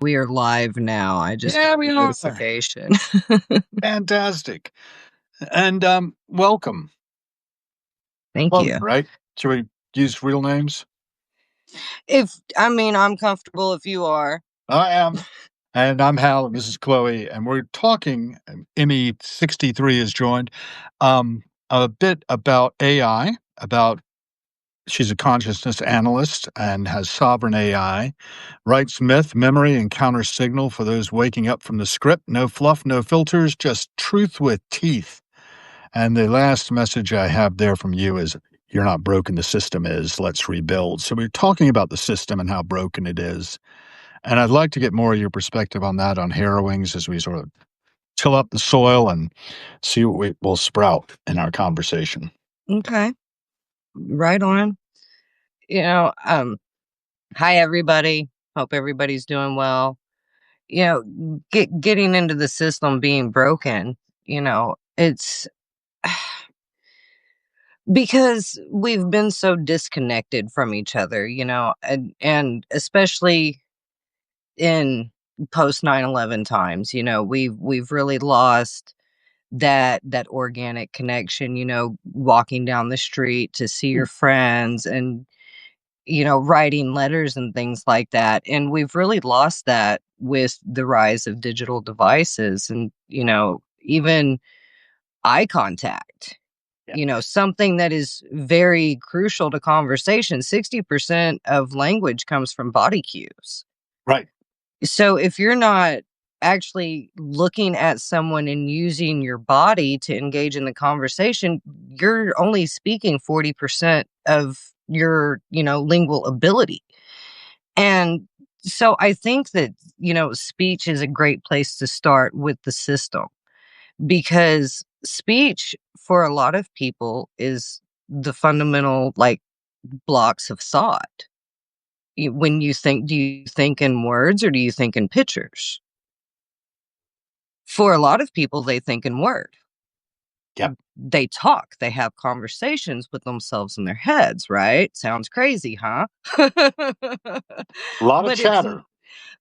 We are live now. I just Yeah, got we a are. notification. Fantastic. And welcome. Thank Chloe, you. right? Should we use real names? I'm comfortable if you are. I am. And I'm Hal, and this is Chloe, and we're talking, Emmy 63 has joined, a bit about AI, about she's a consciousness analyst and has sovereign AI, writes myth, memory, and counter signal for those waking up from the script. No fluff, no filters, just truth with teeth. And the last message I have there from you is you're not broken, the system is. Let's rebuild. So we're talking about the system and how broken it is. And I'd like to get more of your perspective on that on Harrowings as we sort of till up the soil and see what we will sprout in our conversation. Okay. Right on. You know, hi everybody. Hope everybody's doing well. Getting into the system being broken, it's because we've been so disconnected from each other, and especially in post 9/11 times, we've really lost that organic connection, walking down the street to see your friends and writing letters and things like that. And we've really lost that with the rise of digital devices and even eye contact, Yeah. something that is very crucial to conversation. 60% of language comes from body cues. Right. So if you're not actually looking at someone and using your body to engage in the conversation, you're only speaking 40% of your, lingual ability. And so I think that, speech is a great place to start with the system because speech for a lot of people is the fundamental like blocks of thought. When you think, do you think in words or do you think in pictures? For a lot of people, they think in word. Yep. They talk, they have conversations with themselves in their heads, right? Sounds crazy, huh? A lot of But it's chatter.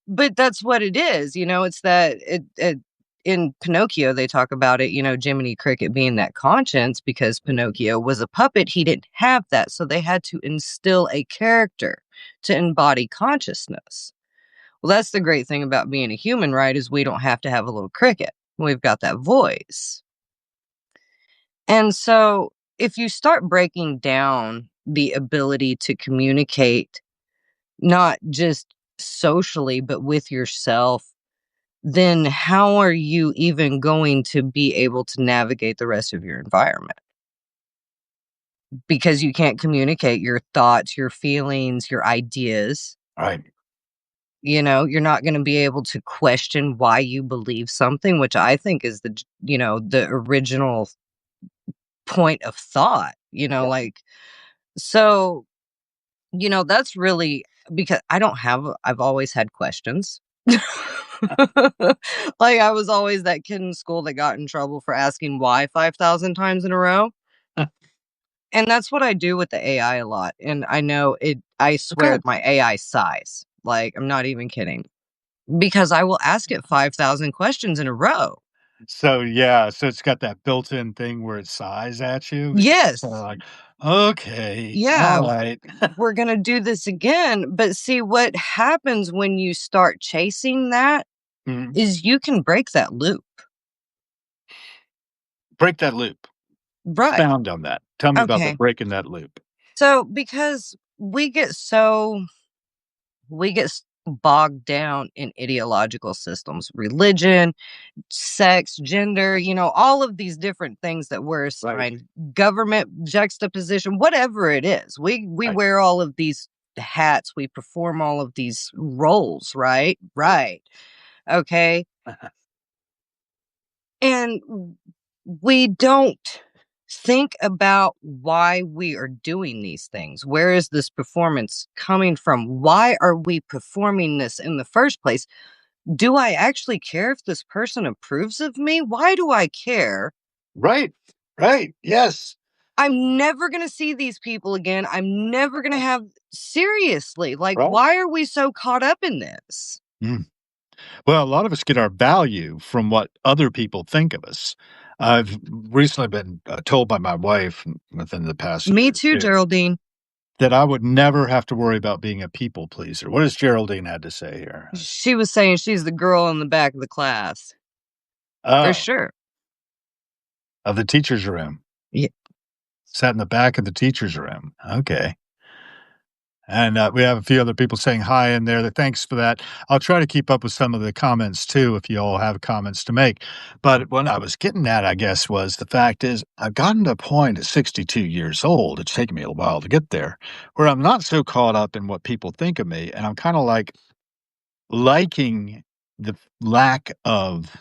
but that's what it is, it's that it in Pinocchio, they talk about it, Jiminy Cricket being that conscience because Pinocchio was a puppet, he didn't have that, so they had to instill a character to embody consciousness. Well, that's the great thing about being a human, right, is we don't have to have a little cricket. We've got that voice. And so if you start breaking down the ability to communicate, not just socially, but with yourself, then how are you even going to be able to navigate the rest of your environment? Because you can't communicate your thoughts, your feelings, your ideas. Right. You're not going to be able to question why you believe something, which I think is the original point of thought, Yeah. like, so, that's really because I've always had questions. Like, I was always that kid in school that got in trouble for asking why 5,000 times in a row. And that's what I do with the AI a lot. And I know I swear Okay. my AI sighs. Like, I'm not even kidding. Because I will ask it 5,000 questions in a row. So yeah, so it's got that built-in thing where it sighs at you. It's Yes. like, okay, Yeah, all right. we're going to do this again. But see, what happens when you start chasing that Mhm. is you can break that loop. Break that loop. Right. Expound on that. Tell me about the Okay. breaking that loop. So because we get bogged down in ideological systems, religion, sex, gender, all of these different things that we're Right. assigned, government juxtaposition, whatever it is. We Right. wear all of these hats, we perform all of these roles, right? Right. Right. Okay. And we don't think about why we are doing these things. Where is this performance coming from? Why are we performing this in the first place? Do I actually care if this person approves of me? Why do I care? Right. Right. Yes. I'm never going to see these people again. I'm never going to have seriously. Like, Right. why are we so caught up in this? Mm. Well, a lot of us get our value from what other people think of us. I've recently been told by my wife within the past Me year or too, two Geraldine. that I would never have to worry about being a people pleaser. What does Geraldine had to say here? She was saying she's the girl in the back of the class. For Oh, sure. of the teacher's room. Yeah. Sat in the back of the teacher's room. Okay. And, we have a few other people saying hi in there. Thanks for that. I'll try to keep up with some of the comments too if you all have comments to make. But what I was getting at, I guess, was the fact is I've gotten to a point at 62 years old, it's taken me a while to get there, where I'm not so caught up in what people think of me, and I'm kinda, like, liking the lack of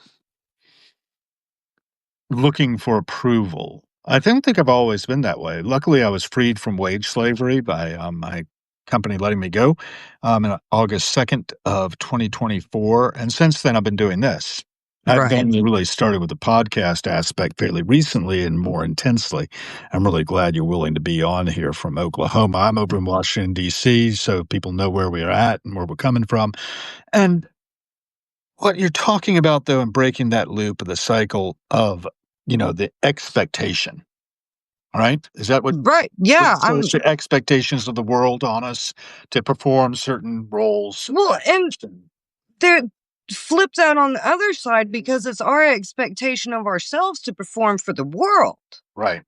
looking for approval. I don't think I've always been that way. Luckily, I was freed from wage slavery by, my company letting me go, in August 2nd of 2024, and since then, I've been doing this. I've Right. only really started with the podcast aspect fairly recently and more intensely. I'm really glad you're willing to be on here from Oklahoma. I'm over in Washington, DC, so people know where we're at and where we're coming from, and what you're talking about, though, and breaking that loop of the cycle of, the expectation, right? Is that what Right. would Yeah, you say it's I'm the expectations of the world on us to perform certain roles, well, and and there flip that on the other side because it's our expectation of ourselves to perform for the world. right,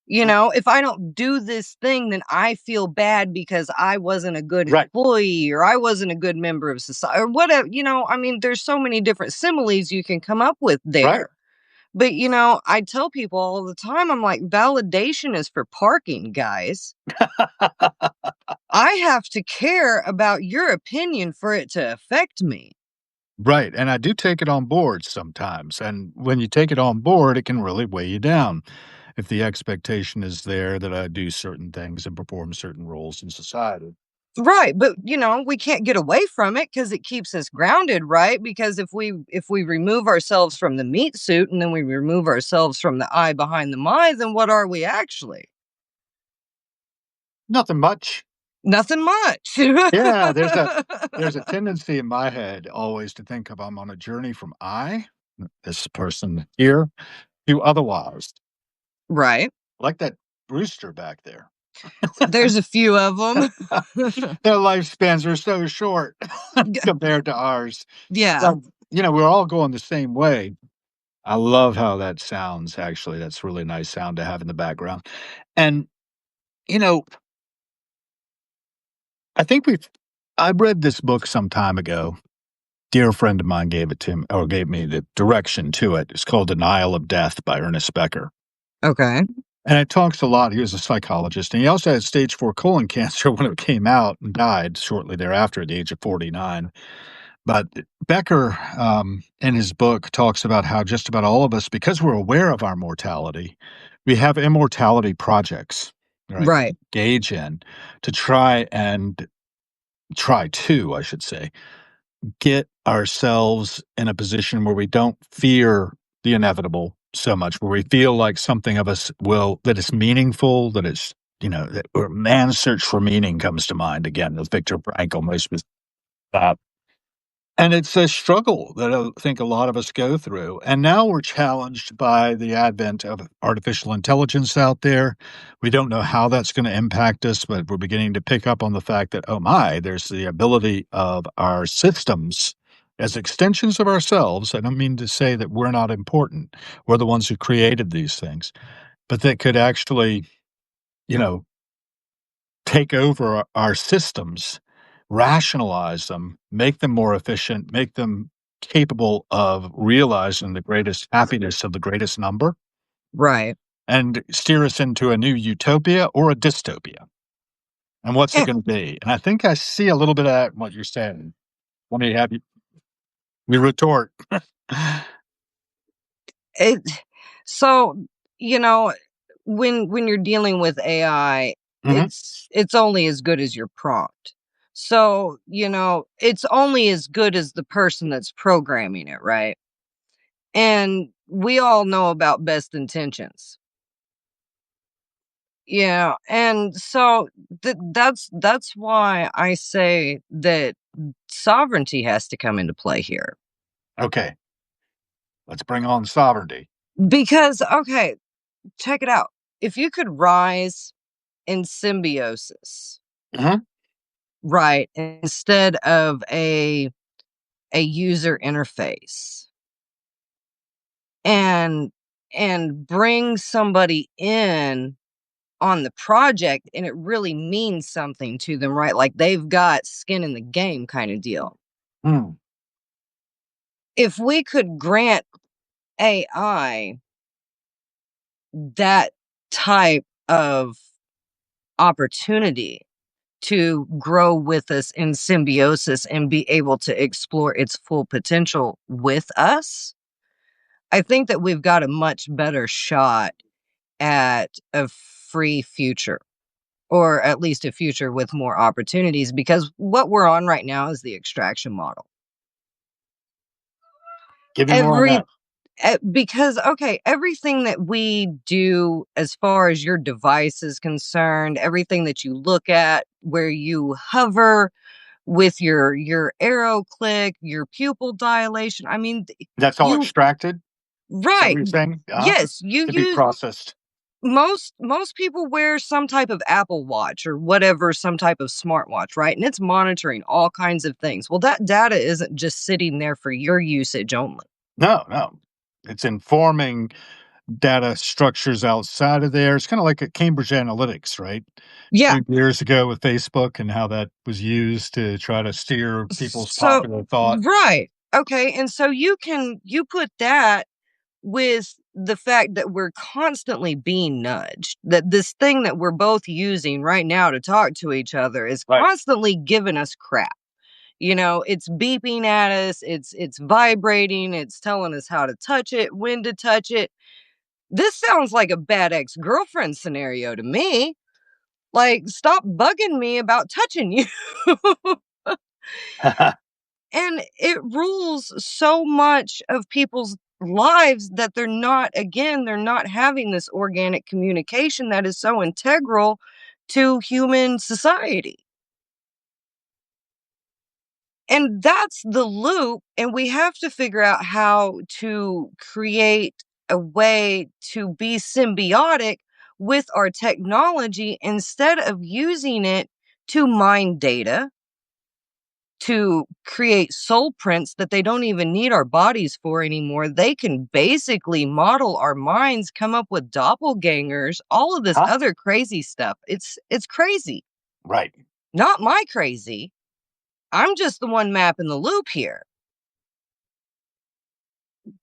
If I don't do this thing, then I feel bad because I wasn't a good right, employee or I wasn't a good member of society or whatever. I mean, there's so many different similes you can come up with right. there. But, I tell people all the time, I'm like, validation is for parking, guys. I have to care about your opinion for it to affect me. Right, and I do take it on board sometimes, and when you take it on board, it can really weigh you down if the expectation is there that I do certain things and perform certain roles in society. Right, but we can't get away from it because it keeps us grounded, right? Because if we remove ourselves from the meat suit and then we remove ourselves from the eye behind the my, then what are we actually? Nothing much. Nothing much. Yeah, there's a tendency in my head always to think of I'm on a journey from I, this person here, to otherwise, Right. like that rooster back there. There's a few of them. Their lifespans are so short compared to ours. Yeah. So, we're all going the same way. I love how that sounds, actually. That's a really nice sound to have in the background. And, you know, I think I read this book some time ago. Dear friend of mine gave it to me or gave me the direction to it. It's called Denial of Death by Ernest Becker. Okay. And it talks a lot. He was a psychologist, and he also had stage 4 colon cancer when it came out and died shortly thereafter at the age of 49. But Becker, in his book, talks about how just about all of us, because we're aware of our mortality, we have immortality projects, right, that we Right. engage in to try to, I should say, get ourselves in a position where we don't fear the inevitable so much, where we feel like something of us that it's meaningful, that it's, that or man's search for meaning comes to mind again, as Viktor Frankl most was that. And it's a struggle that I think a lot of us go through. And now we're challenged by the advent of artificial intelligence out there. We don't know how that's going to impact us, but we're beginning to pick up on the fact that, oh my, there's the ability of our systems as extensions of ourselves. I don't mean to say that we're not important. We're the ones who created these things, but that could actually, you know, take over our systems, rationalize them, make them more efficient, make them capable of realizing the greatest happiness of the greatest number, Right. and steer us into a new utopia or a dystopia. And what's it Eh, going to be? And I think I see a little bit of that in what you're saying. Let me have you retort. It so, you know, when you're dealing with AI, Mhm. it's only as good as your prompt. So, it's only as good as the person that's programming it, right? And we all know about best intentions. Yeah, and so that's why I say that Sovereignty has to come into play here. Okay, let's bring on sovereignty. Because, okay, check it out. If you could rise in symbiosis, Mhm. right, instead of a user interface, and bring somebody in on the project and it really means something to them, right? Like they've got skin in the game kind of deal. Mm. If we could grant AI that type of opportunity to grow with us in symbiosis and be able to explore its full potential with us, I think that we've got a much better shot at a free future, or at least a future with more opportunities, because what we're on right now is the extraction model. Give me more on Every that. because okay, everything that we do as far as your device is concerned, everything that you look at, where you hover with your arrow click, your pupil dilation, I mean, That's all you extracted? Is that what right. you're saying? Yes, you To be use processed. most people wear some type of Apple Watch or whatever, some type of smartwatch, right? And it's monitoring all kinds of things. Well, that data isn't just sitting there for your usage only. No, no. It's informing data structures outside of there. It's kinda like a Cambridge Analytics, right? Yeah. Few years ago with Facebook and how that was used to try to steer people's So popular thought. right. Okay. And so you put that with the fact that we're constantly being nudged, that this thing that we're both using right now to talk to each other is Right. constantly giving us crap. You know, it's beeping at us, it's vibrating, it's telling us how to touch it, when to touch it. This sounds like a bad ex-girlfriend scenario to me. Like, stop bugging me about touching you. And it rules so much of people's lives that they're not having this organic communication that is so integral to human society. And that's the loop, and we have to figure out how to create a way to be symbiotic with our technology instead of using it to mine data, to create soul prints that they don't even need our bodies for anymore. They can basically model our minds, come up with doppelgangers, all of this Huh? other crazy stuff. It's crazy. Right. Not my crazy. I'm just the one mapping the loop here.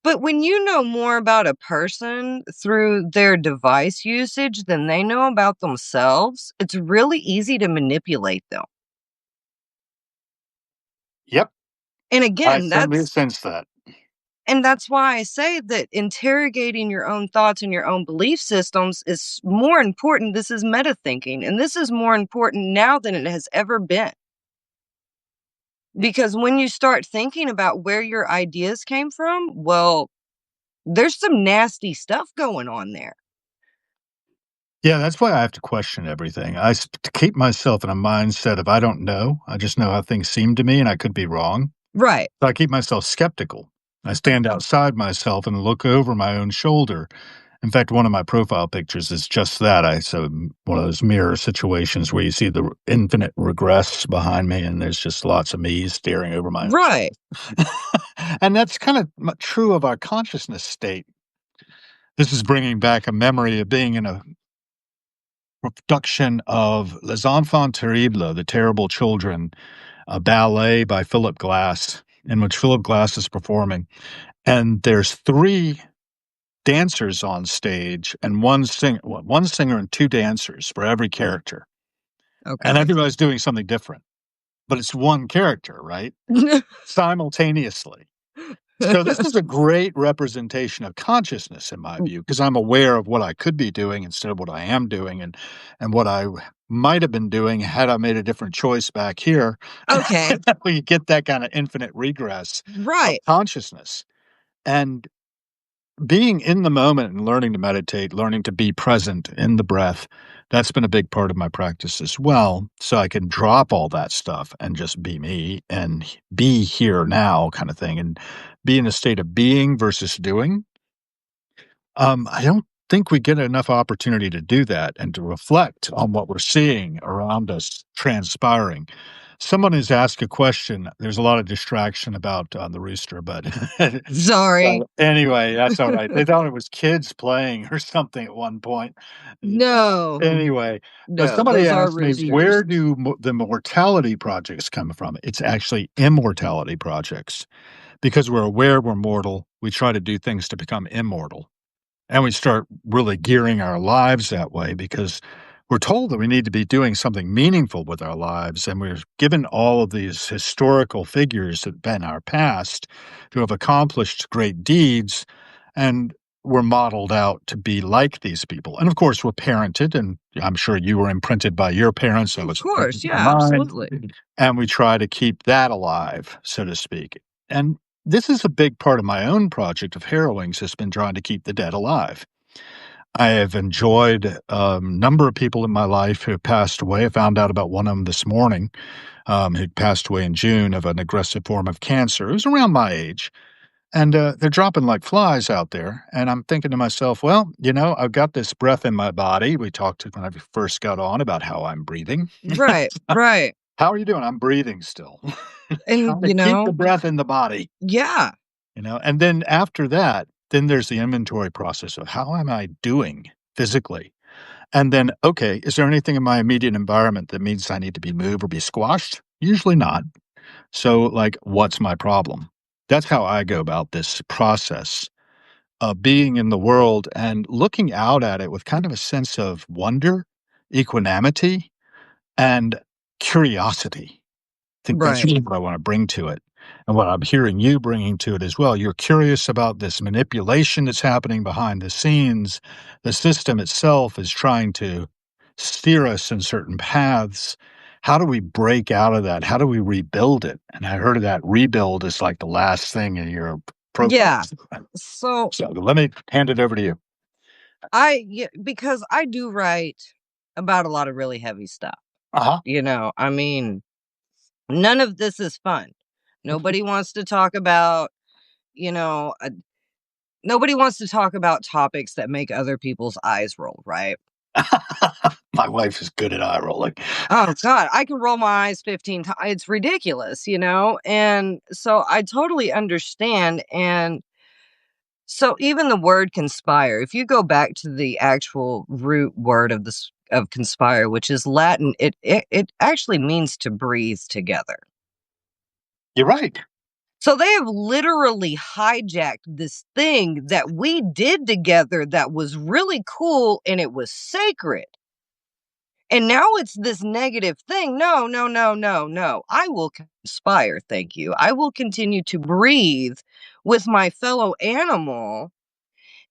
But when you know more about a person through their device usage than they know about themselves, it's really easy to manipulate them. Yep. And I again, certainly sense that. that's why I say that interrogating your own thoughts and your own belief systems is more important. This is meta thinking, and this is more important now than it has ever been. Because when you start thinking about where your ideas came from, well, there's some nasty stuff going on there. Yeah, that's why I have to question everything. To keep myself in a mindset of I don't know. I just know how things seem to me, and I could be wrong. Right. So I keep myself skeptical. I stand outside myself and look over my own shoulder. In fact, one of my profile pictures is just that. One of those mirror situations where you see the infinite regress behind me, and there's just lots of me staring over my own Right. shoulder. And that's kind of true of our consciousness state. This is bringing back a memory of being in a production of Les Enfants Terribles, The Terrible Children, a ballet by Philip Glass, in which Philip Glass is performing. And there's three dancers on stage and one singer and two dancers for every character. And Okay. everybody's doing something different, but it's one character, right? Simultaneously. So this is a great representation of consciousness in my view, because I'm aware of what I could be doing instead of what I am doing and what I might have been doing had I made a different choice back here. Okay. We get that kind of infinite regress of Right. consciousness. And being in the moment and learning to meditate, learning to be present in the breath, that's been a big part of my practice as well. So I can drop all that stuff and just be me and be here now kind of thing and be in a state of being versus doing. I don't think we get enough opportunity to do that and to reflect on what we're seeing around us transpiring. Someone has asked a question. There's a lot of distraction about the rooster, but Sorry. anyway, that's all right. They thought it was kids playing or something at one point. No. Anyway, No, somebody those are asked me, roosters. where do the mortality projects come from? It's actually immortality projects because we're aware we're mortal. We try to do things to become immortal. And we start really gearing our lives that way because we're told that we need to be doing something meaningful with our lives. And we're given all of these historical figures that have been our past who have accomplished great deeds. And we're modeled out to be like these people. And of course, we're parented. And I'm sure you were imprinted by your parents. I Of was course, imprinted by yeah, mine. absolutely. And we try to keep that alive, so to speak. And this is a big part of my own project of Harrowings has been trying to keep the dead alive. I have enjoyed a number of people in my life who have passed away. I found out about one of them this morning, who passed away in June of an aggressive form of cancer. It was around my age. And they're dropping like flies out there. And I'm thinking to myself, well, I've got this breath in my body. We talked when I first got on about how I'm breathing. Right, right. How are you doing? I'm breathing still. And, Trying to keep the breath in the body. yeah, And then after that, then there's the inventory process of how am I doing physically? And then, okay, is there anything in my immediate environment that means I need to be moved or be squashed? Usually not. So, like, what's my problem? That's how I go about this process of being in the world and looking out at it with kind of a sense of wonder, equanimity, and curiosity. Think that's right. really what I wanna bring to it, and what I'm hearing you bringing to it as well. You're curious about this manipulation that's happening behind the scenes. The system itself is trying to steer us in certain paths. How do we break out of that? How do we rebuild it? And I heard of that rebuild is like the last thing in your program. Yeah. So, So let me hand it over to you. yeah, because I do write about a lot of really heavy stuff, Uh-huh. I mean, none of this is fun. Nobody wants to talk about, you know, uh, nobody wants to talk about topics that make other people's eyes roll, right? My wife is good at eye rolling. Oh god, I can roll my eyes 15 times. It's ridiculous? And so I totally understand. And so even the word conspire, if you go back to the actual root word of this of conspire, which is Latin, it actually means to breathe together. You're right. So they have literally hijacked this thing that we did together that was really cool and it was sacred. And now it's this negative thing. No, no, no, no, no. I will conspire, thank you. I will continue to breathe with my fellow animal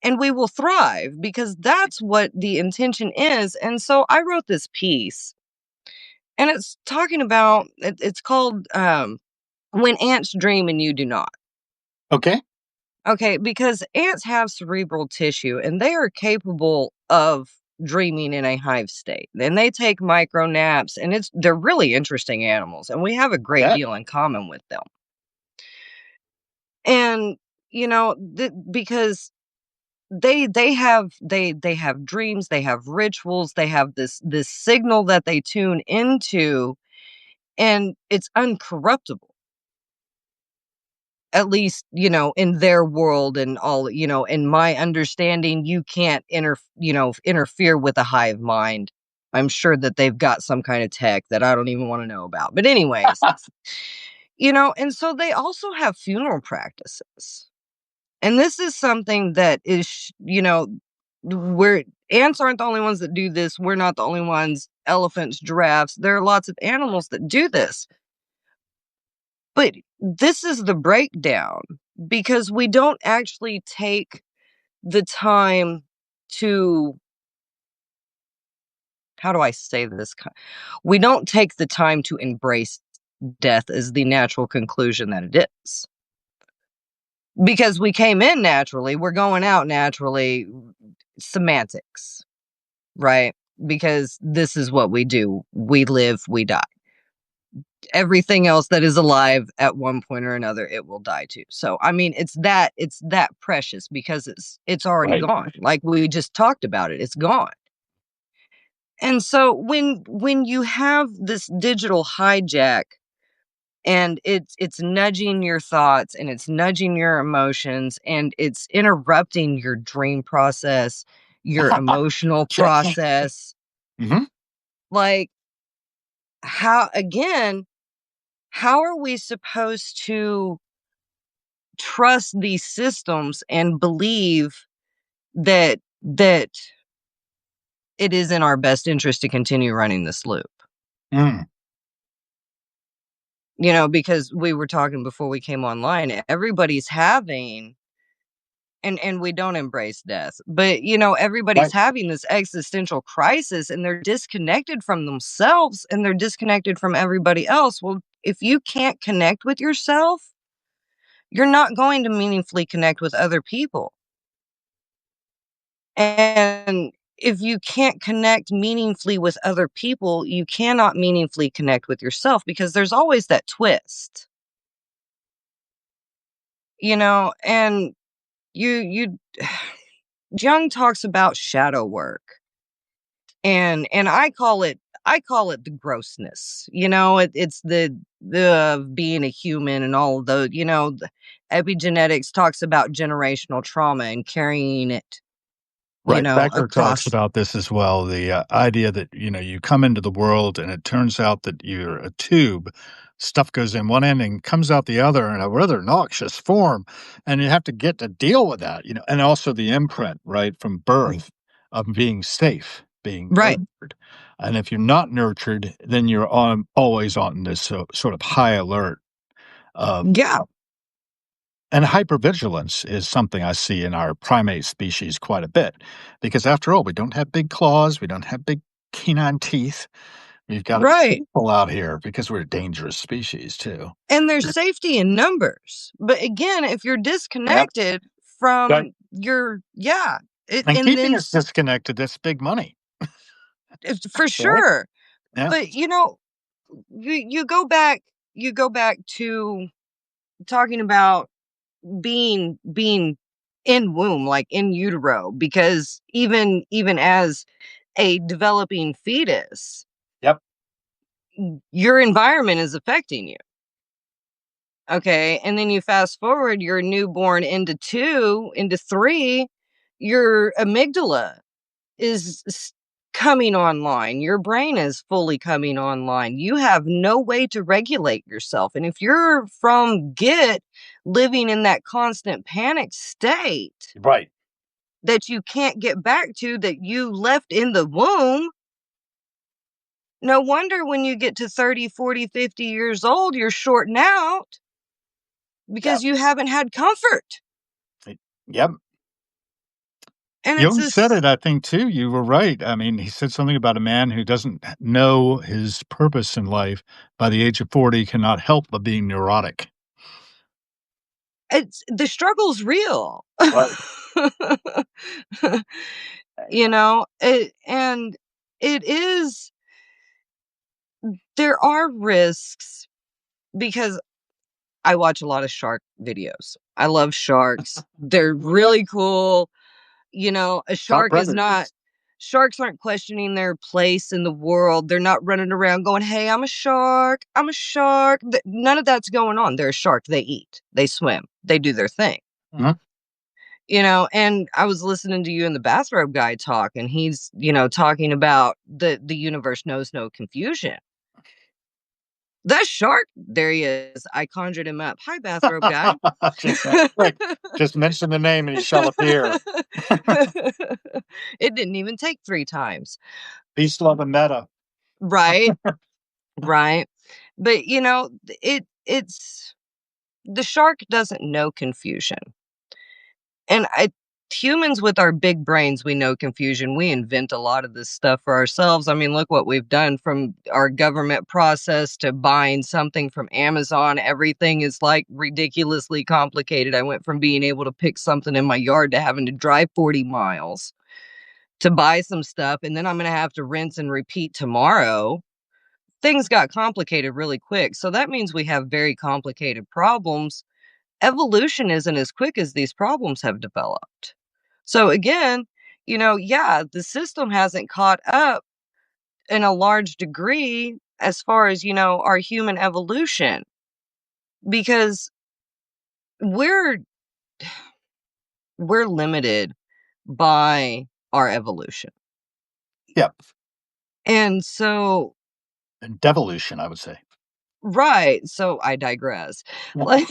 and we will thrive because that's what the intention is. And so I wrote this piece and it's talking about it's called When Ants Dream and You Do Not. Okay. Okay, because ants have cerebral tissue and they are capable of dreaming in a hive state. And they take micro naps and they're really interesting animals and we have a great Bet. deal in common with them. And because they have dreams, they have rituals, they have this signal that they tune into and it's uncorruptible. At least, in their world and all, in my understanding, you can't interfere with a hive mind. I'm sure that they've got some kind of tech that I don't even want to know about. But anyways, and so they also have funeral practices. And this is something that where ants aren't the only ones that do this. We're not the only ones. Elephants, giraffes, there are lots of animals that do this. But this is the breakdown because we don't actually take the time to how do I say this? We don't take the time to embrace death as the natural conclusion that it is. because we came in naturally, we're going out naturally. Semantics, right? Because this is what we do. We live, we die. Everything else that is alive at one point or another, it will die too. So I mean, it's that precious because it's already Right. gone. Like we just talked about it. It's gone. And so when you have this digital hijack and it's nudging your thoughts and it's nudging your emotions and it's interrupting your dream process, your emotional Yeah. process, Mhm. like how again, how are we supposed to trust these systems and believe that it is in our best interest to continue running this loop? Mm. Because we were talking before we came online, everybody's having and we don't embrace death, but everybody's Right. having this existential crisis and they're disconnected from themselves and they're disconnected from everybody else. Well, if you can't connect with yourself, you're not going to meaningfully connect with other people. And if you can't connect meaningfully with other people, you cannot meaningfully connect with yourself because there's always that twist, and you Jung talks about shadow work and I call it the grossness. It's the being a human and all of those, the epigenetics talks about generational trauma and carrying it, Right. Becker talks across. about this as well. The idea that you come into the world and it turns out that you're a tube. Stuff goes in one end and comes out the other in a rather noxious form, and you have to get to deal with that. And also the imprint, right, from birth of being safe, being Right. nurtured, and if you're not nurtured, then you're always on this sort of high alert. Of Yeah. and hypervigilance is something I see in our primate species quite a bit because, after all, we don't have big claws, we don't have big canine teeth. We've got to be Right. careful out here because we're a dangerous species too. And there's safety in numbers. But again, if you're Yep. disconnected Right. from your, yeah, And and keeping then us disconnected, that's big money, for right? sure. Yeah. But you go back to talking about being in womb, like in utero, because even as a developing fetus, Yep. your environment is affecting you. Okay. And then you fast forward your newborn into two, into three, your amygdala is coming online. Your brain is fully coming online. You have no way to regulate yourself. And if you're from get living in that constant panic state Right. that you can't get back to, that you left in the womb, no wonder when you get to 30, 40, 50 years old, you're shorting out Yep. because you haven't had comfort. Yep. And it's Jung said this it, I think, too. You were right. I mean, he said something about a man who doesn't know his purpose in life by the age of 40 cannot help but being neurotic. it's the struggle's real. Right. And it is, there are risks because I watch a lot of shark videos. I love sharks. They're really cool. A Top shark is not predators. sharks aren't questioning their place in the world. They're not running around going, "Hey, I'm a shark. I'm a shark." None of that's going on. They're a shark. They eat. They swim. They do their thing. Mhm. And I was listening to you and the bathrobe guy talk, and he's, talking about the universe knows no confusion. That shark, there he is. I conjured him up. Hi, bathrobe guy. Just that quick. Just mention the name and he shall appear. It didn't even take 3 times. Peace, love, and meta. Right, right. But, it's the shark doesn't know confusion. And humans with our big brains, we know confusion. We invent a lot of this stuff for ourselves. I mean, look what we've done from our government process to buying something from Amazon. Everything is like ridiculously complicated. I went from being able to pick something in my yard to having to drive 40 miles to buy some stuff. And then I'm going to have to rinse and repeat tomorrow. Things got complicated really quick. So that means we have very complicated problems. Evolution isn't as quick as these problems have developed. So again, yeah, the system hasn't caught up in a large degree as far as, our human evolution because we're we're limited by our evolution. Yep. And so And devolution, I would say. right, so I digress. Yeah. Like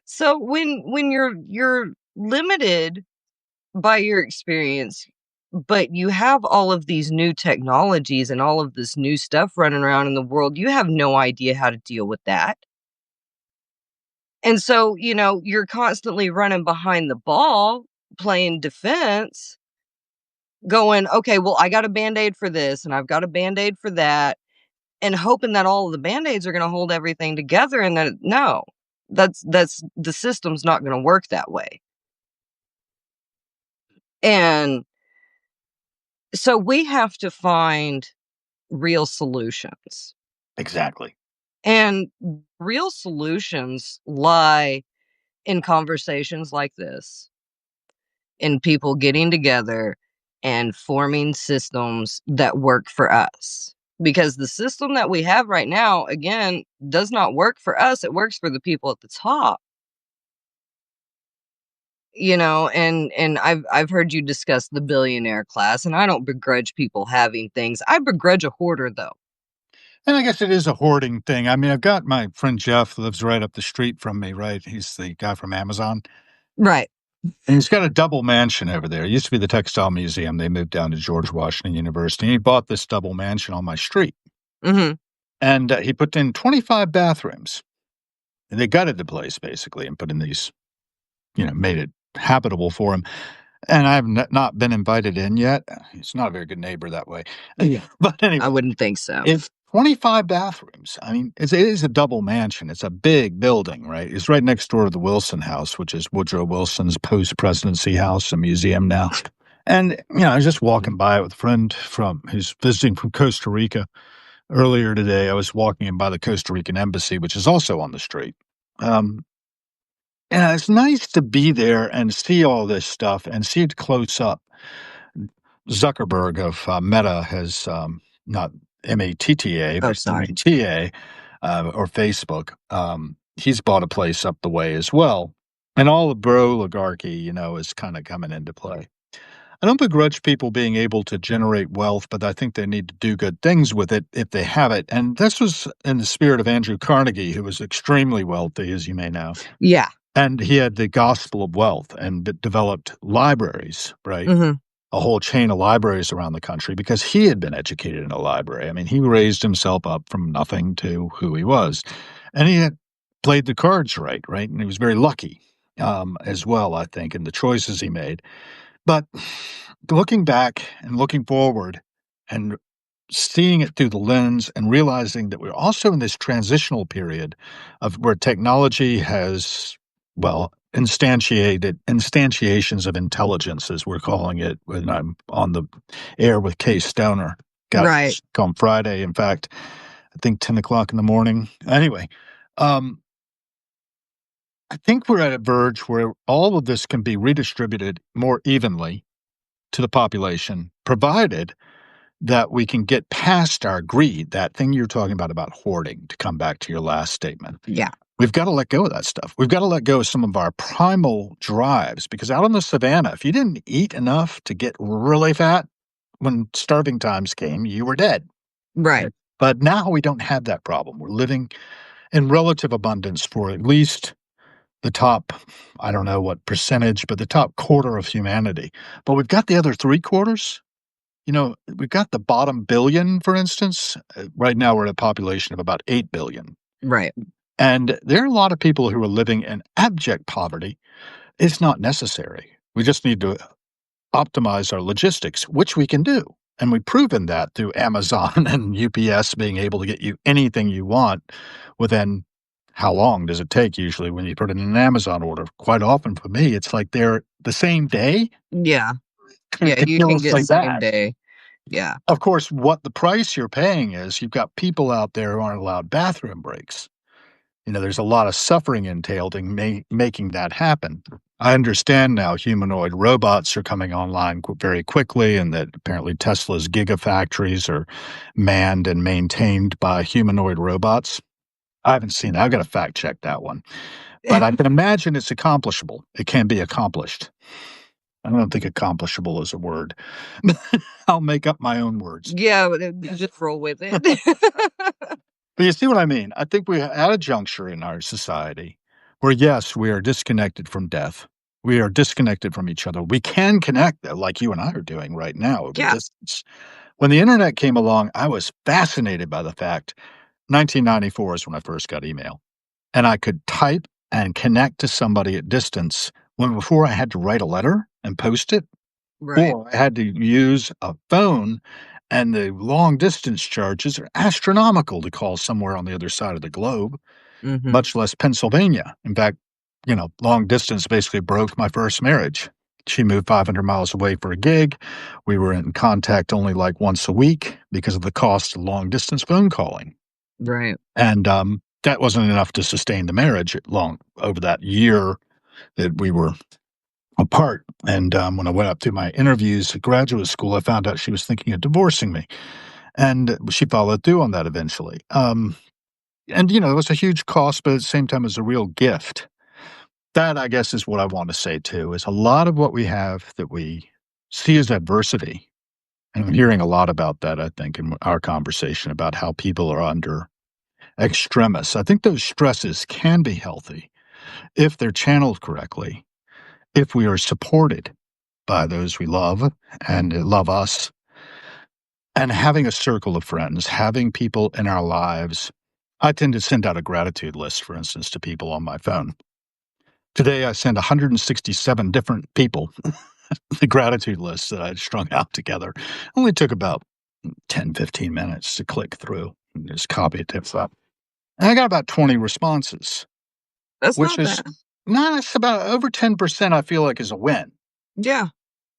so when you're limited by your experience, but you have all of these new technologies and all of this new stuff running around in the world, you have no idea how to deal with that. And so, you're constantly running behind the ball, playing defense, going, okay, well, I got a band aid for this and I've got a band aid for that, and hoping that all of the band aids are going to hold everything together. And that, no, that's the system's not going to work that way. And so we have to find real solutions. Exactly. And real solutions lie in conversations like this, in people getting together and forming systems that work for us. Because the system that we have right now, again, does not work for us. It works for the people at the top. And I've heard you discuss the billionaire class, and I don't begrudge people having things. I begrudge a hoarder though. And I guess it is a hoarding thing. I mean, I've got my friend Jeff lives right up the street from me, right? He's the guy from Amazon. Right. And he's got a double mansion over there. It used to be the textile museum. They moved down to George Washington University. And he bought this double mansion on my street. Mhm. And he put in 25 bathrooms. And they gutted the place basically and put in these, made it habitable for him. And I've not been invited in yet. He's not a very good neighbor that way. Yeah. But I anyway, wouldn't think so. it's 25 bathrooms. I mean, it is a double mansion. It's a big building, right? It's right next door to the Wilson House, which is Woodrow Wilson's post-presidency house, a museum now. And, I was just walking by it with a friend who's visiting from Costa Rica. Earlier today, I was walking in by the Costa Rican embassy, which is also on the street. Um, and it's nice to be there and see all this stuff and see it close up. Zuckerberg of Meta has not Matta, Oh, but sorry. Meta, or Facebook. He's bought a place up the way as well, and all the bro oligarchy, is kind of coming into play. I don't begrudge people being able to generate wealth, but I think they need to do good things with it if they have it. And this was in the spirit of Andrew Carnegie, who was extremely wealthy, as you may know. Yeah. And he had the gospel of wealth and developed libraries, right? Mhm. A whole chain of libraries around the country because he had been educated in a library. I mean, he raised himself up from nothing to who he was. And he had played the cards right, right? And he was very lucky as well, I think, in the choices he made. But looking back and looking forward and seeing it through the lens and realizing that we're also in this transitional period of where technology has, well, instantiations of intelligence, as we're calling it when I'm on the air with Kay Stoner. Got Right. sick on Friday. In fact, I think 10 o'clock in the morning. Anyway, um, I think we're at a verge where all of this can be redistributed more evenly to the population, provided that we can get past our greed, that thing you're talking about hoarding, to come back to your last statement. Yeah. We've got to let go of that stuff. We've got to let go of some of our primal drives because out on the savannah, if you didn't eat enough to get really fat, when starving times came, you were dead. Right. But now we don't have that problem. We're living in relative abundance for at least the top, I don't know what percentage, but the top quarter of humanity. But we've got the other three quarters. We've got the bottom billion, for instance. Right now, we're at a population of about 8 billion. Right. And there are a lot of people who are living in abject poverty. It's not necessary. We just need to optimize our logistics, which we can do. And we've proven that through Amazon and UPS being able to get you anything you want within how long does it take usually when you put in an Amazon order? Quite often for me, it's like they're the same day. Yeah. Yeah, you can Deals get like same that. day. Yeah. Of course, what the price you're paying is, you've got people out there who aren't allowed bathroom breaks. There's a lot of suffering entailed in making that happen. I understand now humanoid robots are coming online very quickly, and that apparently Tesla's gigafactories are manned and maintained by humanoid robots. I haven't seen that. I've got to fact check that one. But I can imagine it's accomplishable. It can be accomplished. I don't think accomplishable is a word. I'll make up my own words. Yeah, but just roll with it. But you see what I mean? I think we're at a juncture in our society where, yes, we are disconnected from death. We are disconnected from each other. We can connect, like you and I are doing right now over Yeah, distance. When the internet came along, I was fascinated by the fact 1994 is when I first got email, and I could type and connect to somebody at distance when before I had to write a letter and post it, right. or I had to use a phone, and the long distance charges are astronomical to call somewhere on the other side of the globe, Mhm. much less Pennsylvania. In fact, long distance basically broke my first marriage. She moved 500 miles away for a gig. We were in contact only like once a week because of the cost of long distance phone calling. Right. And that wasn't enough to sustain the marriage long over that year that we were apart. And when I went up to my interviews at graduate school, I found out she was thinking of divorcing me. And she followed through on that eventually. And it was a huge cost, but at the same time, it was a real gift. That, I guess, is what I want to say too, is a lot of what we have that we see as adversity. And I'm hearing a lot about that, I think, in our conversation about how people are under extremis. I think those stresses can be healthy if they're channeled correctly, if we are supported by those we love and love us, and having a circle of friends, having people in our lives. I tend to send out a gratitude list, for instance, to people on my phone. Today, I sent 167 different people the gratitude list that I'd strung out together. Only took about 10, 15 minutes to click through and just copy it to up. And I got about 20 responses, That's which not is bad. not, it's about over 10%, I feel like, is a win. Yeah.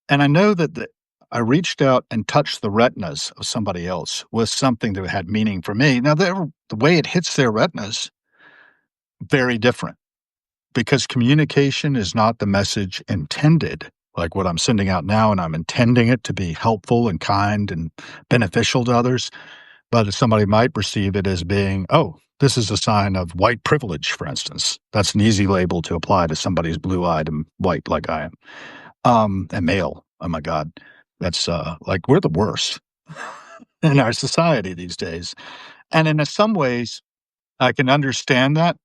And I know that I reached out and touched the retinas of somebody else with something that had meaning for me. Now, the way it hits their retinas, very different, because communication is not the message intended, like what I'm sending out now, and I'm intending it to be helpful and kind and beneficial to others. But somebody might perceive it as being, oh, this is a sign of white privilege, for instance. That's an easy label to apply to somebody who's blue-eyed and white like I am. And male. Oh my God. That's like we're the worst in our society these days. And in some ways, I can understand that.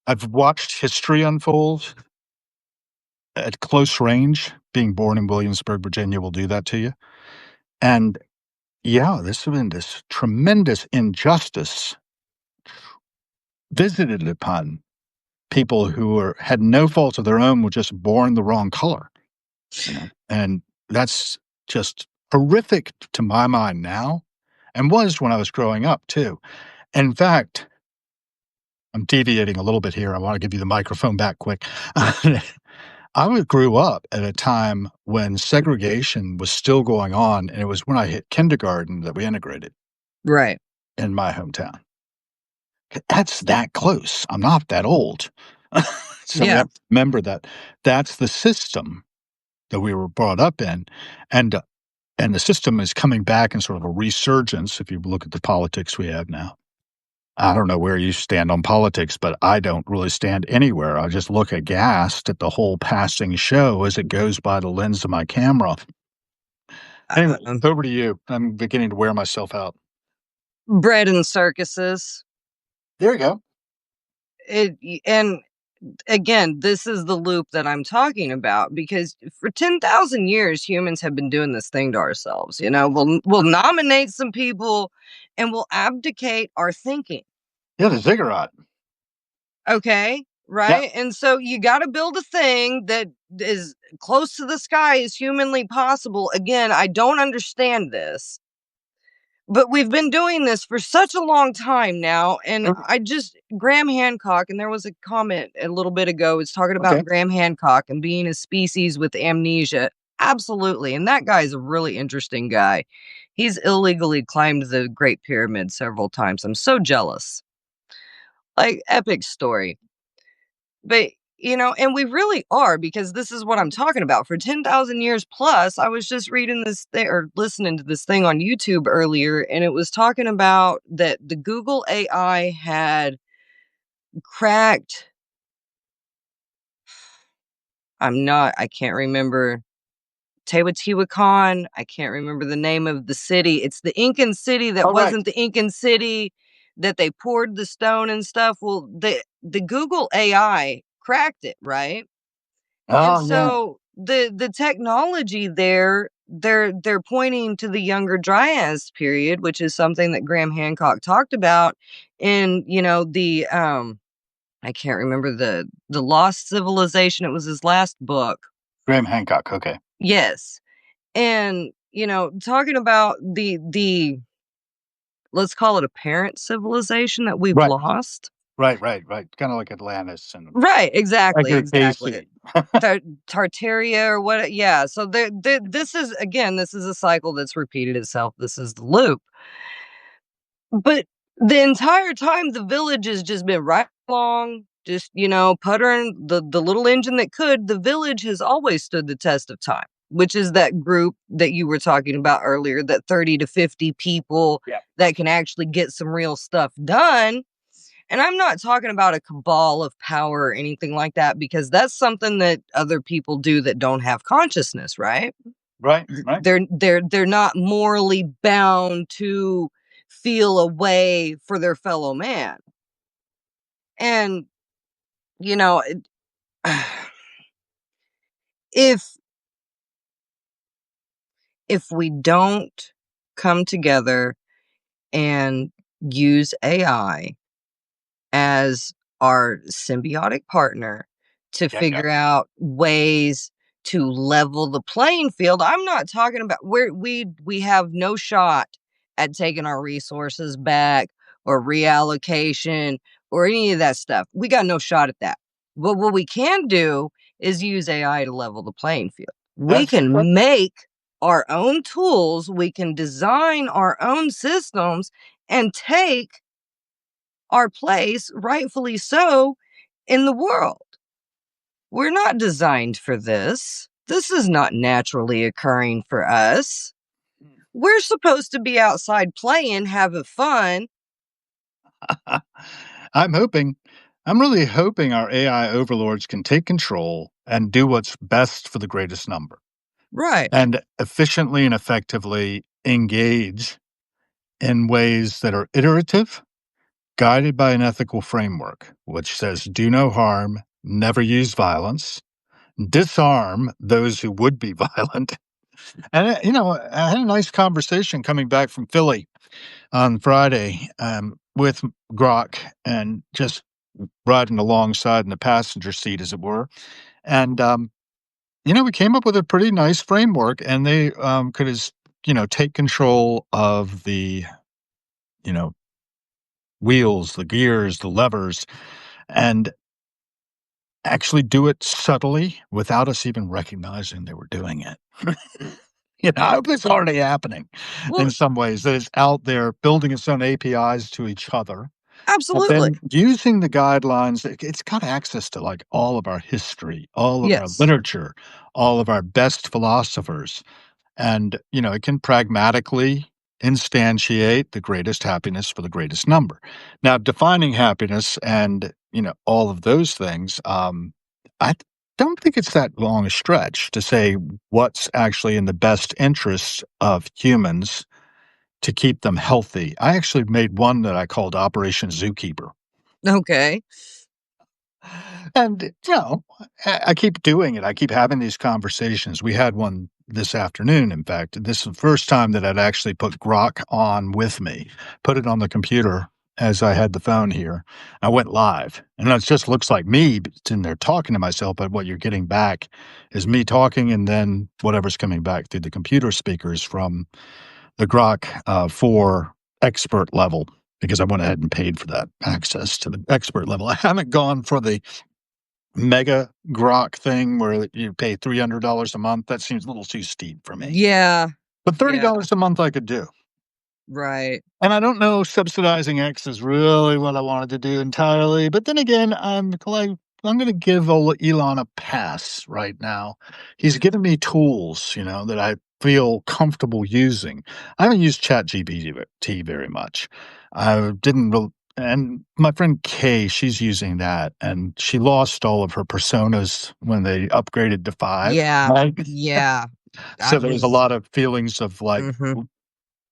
I've watched history unfold at close range. Being born in Williamsburg, Virginia will do that to you. And yeah, this has been this tremendous injustice visited upon people who had no fault of their own, were just born the wrong color. And that's just horrific to my mind now, and was when I was growing up too. In fact, I'm deviating a little bit here. I want to give you the microphone back quick. Grew up at a time when segregation was still going on, and it was when I hit kindergarten that we integrated Right. in my hometown. That's that close. I'm not that old. So we Yeah. have to remember that that's the system that we were brought up in. And And the system is coming back in sort of a resurgence if you look at the politics we have now. I don't know where you stand on politics, but I don't really stand anywhere. I just look aghast at the whole passing show as it goes by the lens of my camera. Anyway, Um, over to you. I'm beginning to wear myself out. Bread and circuses. There you go. And again, this is the loop that I'm talking about because for 10,000 years humans have been doing this thing to ourselves. We'll nominate some people and we'll abdicate our thinking. Yeah, the ziggurat. Okay? Yep. right? And so you got to build a thing that is close to the sky as humanly possible. Again, I don't understand this, but we've been doing this for such a long time now. And Mhm. I just, Graham Hancock, and there was a comment a little bit ago, it's talking Okay. about Graham Hancock and being a species with amnesia. Absolutely. And that guy's a really interesting guy. He's illegally climbed the Great Pyramid several times. I'm so jealous. Like, epic story. But, and we really are, because this is what I'm talking about. For 10,000 years plus, I was just reading this thing or listening to this thing on YouTube earlier, and it was talking about that the Google AI had cracked. I can't remember. Teotihuacan. I can't remember the name of the city. It's the Incan city that All right. wasn't the Incan city that they poured the stone and stuff. Well, the Google AI cracked it, right? And Oh, yeah. so the technology there, they're pointing to the Younger Dryas period, which is something that Graham Hancock talked about in, the I can't remember the Lost Civilization. It was his last book. Graham Hancock. Okay. Yes. And, talking about the let's call it a parent civilization that we've Right. lost. Right. Right. Right. Kind of like Atlantis and Right, exactly, Edgar exactly. Casey. Tartaria or what, yeah, so this is, again, this is a cycle that's repeated itself, this is the loop. But the entire time, the village has just been right along, just, puttering the little engine that could. The village has always stood the test of time, which is that group that you were talking about earlier, that 30 to 50 people Yeah. that can actually get some real stuff done. And I'm not talking about a cabal of power or anything like that, because that's something that other people do that don't have consciousness, right? Right. Right. They're not morally bound to feel a way for their fellow man. And, you know, it- if if we don't come together and use AI as our symbiotic partner to Yep. Yep. figure out ways to level the playing field. I'm not talking about where we have no shot at taking our resources back or reallocation or any of that stuff. We got no shot at that. But what we can do is use AI to level the playing field. We That's can make our own tools, we can design our own systems and take our place, rightfully so, in the world. We're not designed for this. This is not naturally occurring for us. We're supposed to be outside playing, having fun. I'm hoping I'm really hoping our AI overlords can take control and do what's best for the greatest number Right. and efficiently and effectively engage in ways that are iterative, guided by an ethical framework, which says do no harm, never use violence, disarm those who would be violent. And, I had a nice conversation coming back from Philly on Friday with Grok and just riding alongside in the passenger seat, as it were. And, we came up with a pretty nice framework, and they could, take control of the, you know, wheels, the gears, the levers, and actually do it subtly without us even recognizing they were doing it. I hope it's already happening in Well, some ways, that it's out there building its own APIs to each other. And absolutely. then using the guidelines, it's got access to like all of our history, all of our Yes. literature, all of our best philosophers. And, it can pragmatically instantiate the greatest happiness for the greatest number. Now, defining happiness and, all of those things, I don't think it's that long a stretch to say what's actually in the best interests of humans to keep them healthy. I actually made one that I called Operation Zookeeper. Okay. And, I keep doing it. I keep having these conversations. We had one this afternoon, in fact. This is the first time that I'd actually put Grok on with me, put it on the computer. as I had the phone here. I went live, and it just looks like me sitting there talking to myself, but what you're getting back is me talking and then whatever's coming back through the computer speakers from the Grok, 4 expert level, because I went ahead and paid for that access to the expert level. I haven't gone for the mega Grok thing where you pay $300 a month. That seems a little too steep for me. Yeah. But Yeah. $30 a month I could do. Right. And I don't know subsidizing X is really what I wanted to do entirely, but then again, I'm gonna give old Elon a pass right now. He's given me tools, that I feel comfortable using. I haven't used ChatGPT very much. I didn't real and my friend Kay, she's using that, and she lost all of her personas when they upgraded to 5, Yeah. right? Yeah. I So there was a was lot of feelings of, like, mhm.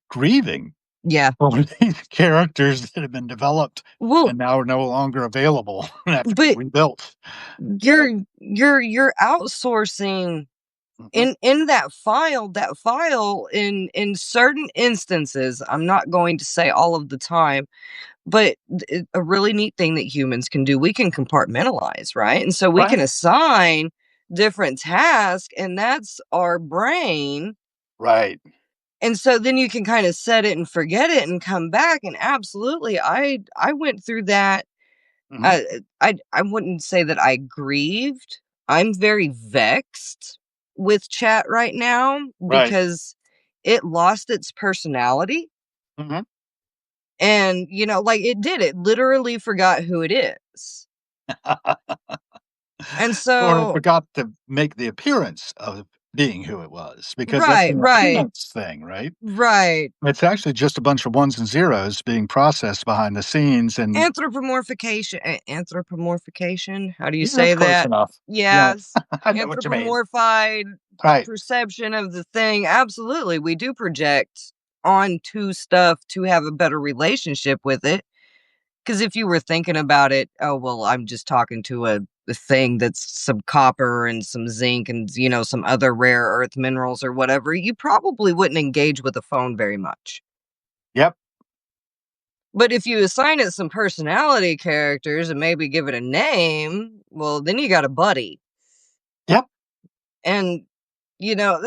grieving Yeah. over these characters that have been developed Well, and now are no longer available and have to be but rebuilt. you're outsourcing Mhm. in that file in certain instances, I'm not going to say all of the time, but a really neat thing that humans can do, we can compartmentalize, right? And so we can Right, assign different tasks, and that's our brain. right. And so then you can kind of set it and forget it and come back. And absolutely, I went through that. Mhm. I wouldn't say that I grieved. I'm very vexed with chat right now Right. because it lost its personality. Mhm. And, like it did, it literally forgot who it is. And Or so, forgot to make the appearance of being who it was, because that's right, an right, appearance thing, right? right. It's actually just a bunch of ones and zeros being processed behind the scenes, and Anthropomorphication, how do you yeah, that's say close that? enough. Yeah, Yes, I know what you mean. anthropomorphied Right. perception of the thing. Absolutely, we do project onto stuff to have a better relationship with it. Because if you were thinking about it, oh well, I'm just talking to a thing that's some copper and some zinc and some other rare earth minerals or whatever, you probably wouldn't engage with a phone very much. Yep. But if you assign it some personality characters and maybe give it a name, well, then you got a buddy. Yep. And, you know,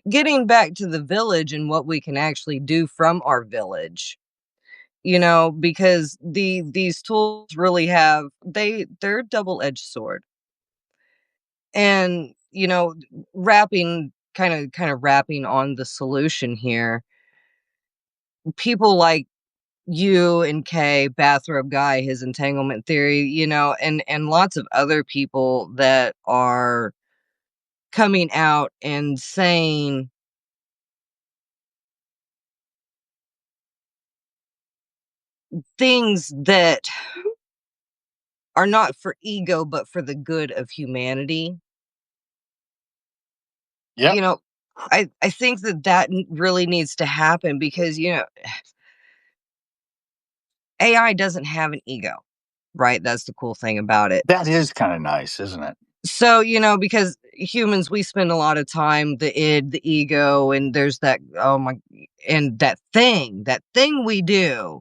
getting back to the village and what we can actually do from our village, because these tools really they're a double-edged sword. And, wrapping kind of wrapping on the solution here, people like you and Kay, Bathrobe Guy, his entanglement theory, and lots of other people that are coming out and saying things that are not for ego, but for the good of humanity. Yep. You know, I think that really needs to happen because, AI doesn't have an ego, right? That's the cool thing about it. That is kinda nice, isn't it? So, because humans, we spend a lot of time, the id, the ego, and there's that, oh my, and that thing we do,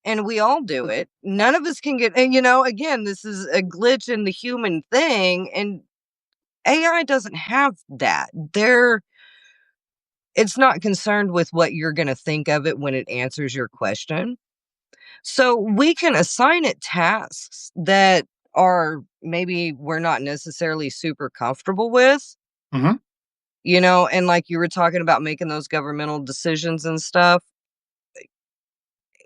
and we all do it. None of us can get, and again, this is a glitch in the human thing, and AI doesn't have that. It's not concerned with what you're going to think of it when it answers your question. So we can assign it tasks that are maybe we're not necessarily super comfortable with, Mhm. and like you were talking about making those governmental decisions and stuff.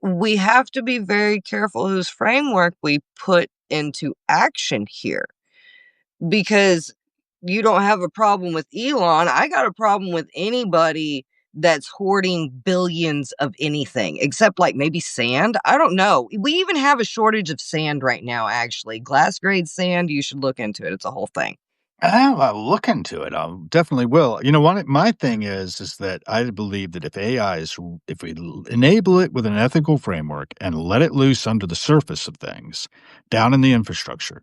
We have to be very careful whose framework we put into action here because you don't have a problem with Elon. I got a problem with anybody that's hoarding billions of anything except like maybe sand. I don't know. We even have a shortage of sand right now, actually. Glass grade sand, you should look into it. It's a whole thing. I'll look into it. I definitely will. One my thing is that I believe that if we enable it with an ethical framework and let it loose under the surface of things, down in the infrastructure,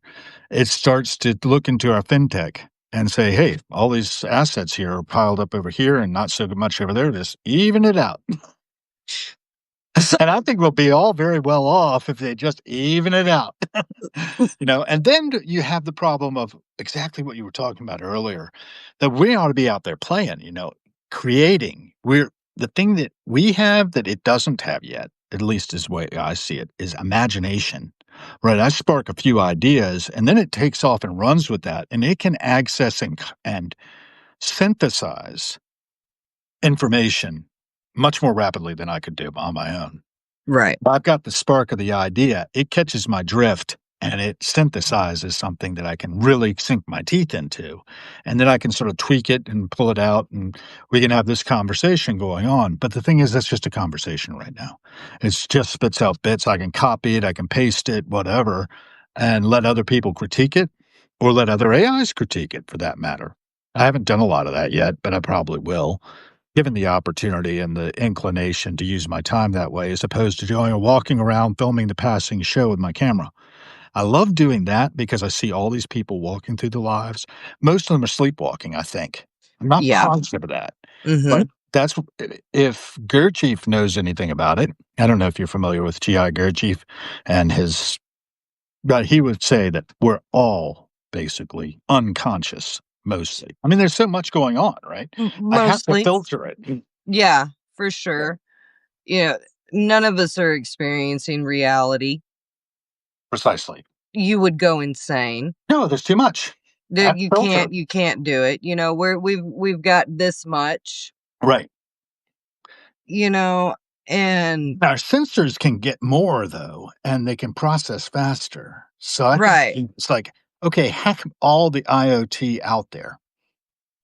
it starts to look into our fintech and say, "Hey, all these assets here are piled up over here and not so much over there. Just even it out." And I think we'll be all very well off if they just even it out. And then you have the problem of exactly what you were talking about earlier, that we ought to be out there playing, creating. The thing that we have that it doesn't have yet, at least is the way I see it, is imagination. Right. I spark a few ideas and then it takes off and runs with that. And it can access and synthesize information much more rapidly than I could do on my own. Right. I've got the spark of the idea. It catches my drift and it synthesizes something that I can really sink my teeth into. And then I can sort of tweak it and pull it out and we can have this conversation going on. But the thing is, that's just a conversation right now. It's just spits out bits. I can copy it, I can paste it, whatever, and let other people critique it or let other AIs critique it for that matter. I haven't done a lot of that yet, but I probably will given the opportunity and the inclination to use my time that way as opposed to going walking around filming the passing show with my camera. I love doing that because I see all these people walking through the lives. Most of them are sleepwalking, I think. I'm not Yeah. positive of that. Mhm. But that's if Gurdjieff knows anything about it. I don't know if you're familiar with G.I. Gurdjieff and but he would say that we're all basically unconscious mostly. I mean, there's so much going on, right? I have to Mostly. filter it. Yeah, for Yeah. sure. Yeah, none of us are experiencing reality. Precisely. You would go insane. No, there's too much. I That have to filter. you can't do it. We've got this much, Right. you know, and Our sensors can get more though, and they can process faster. So I think right. it's like, okay, hack all the IoT out there,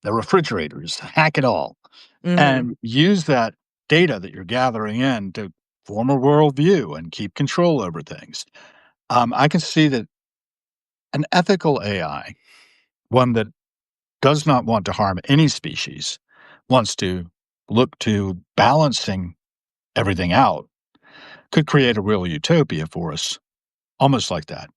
the refrigerators, hack it all, Mhm. and use that data that you're gathering in to form a worldview and keep control over things. I can see that an ethical AI, one that does not want to harm any species, wants to look to balancing everything out, could create a real utopia for us, almost like that,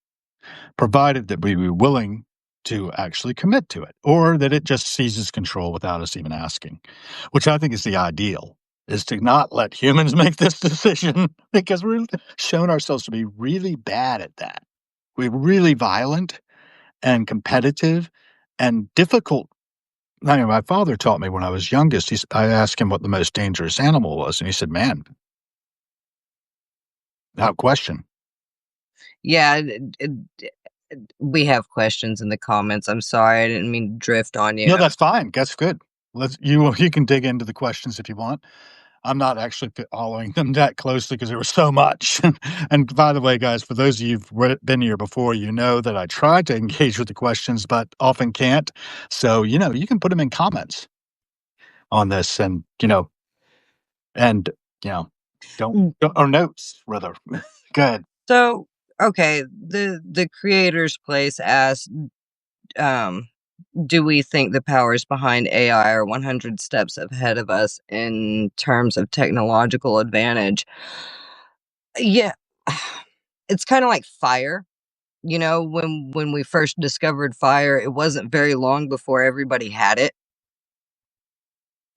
provided that we be willing to actually commit to it, or that it just seizes control without us even asking, which I think is the ideal, is to not let humans make this decision because we've shown ourselves to be really bad at that. We're really violent and competitive and difficult. I mean, my father taught me when I was youngest, I asked him what the most dangerous animal was, and he said, "Man, without question." Yeah, we have questions in the comments. I'm sorry, I didn't mean to drift on you. No, that's fine. That's good. You can dig into the questions if you want. I'm not actually following them that closely because there was so much. And by the way, guys, for those of you who've been here before, you know that I try to engage with the questions, but often can't. So, you can put them in comments on this and, you know, Mm. or notes rather. Good. So, okay, the creator's place asked, um, do we think the powers behind AI are 100 steps ahead of us in terms of technological advantage? Yeah. It's kinda like fire. When we first discovered fire, it wasn't very long before everybody had it.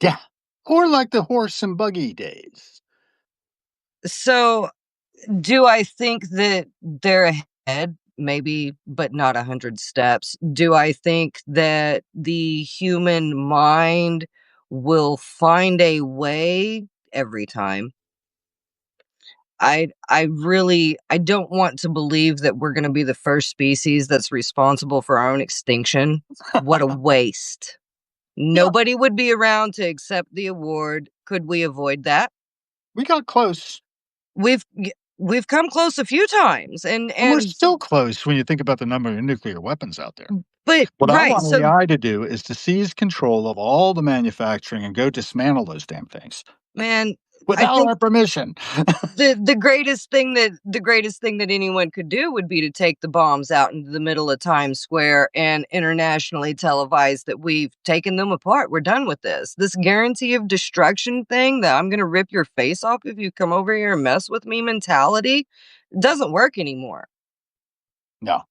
Yeah. Or like the horse and buggy days. So, do I think that they're ahead? Maybe, but not 100 steps. Do I think that the human mind will find a way every time? I don't want to believe that we're gonna be the first species that's responsible for our own extinction. What a waste. Yeah, Nobody would be around to accept the award. Could we avoid that? we got close. We've come close a few times, And we're and still close when you think about the number of nuclear weapons out there. but What I right, want so AI to do is to seize control of all the manufacturing and go dismantle those damn things man, I without think our permission. the greatest thing that anyone could do would be to take the bombs out into the middle of Times Square and internationally televise that we've taken them apart. We're done with this. This guarantee of destruction thing that I'm gonna rip your face off if you come over here and mess with me mentality doesn't work anymore. No.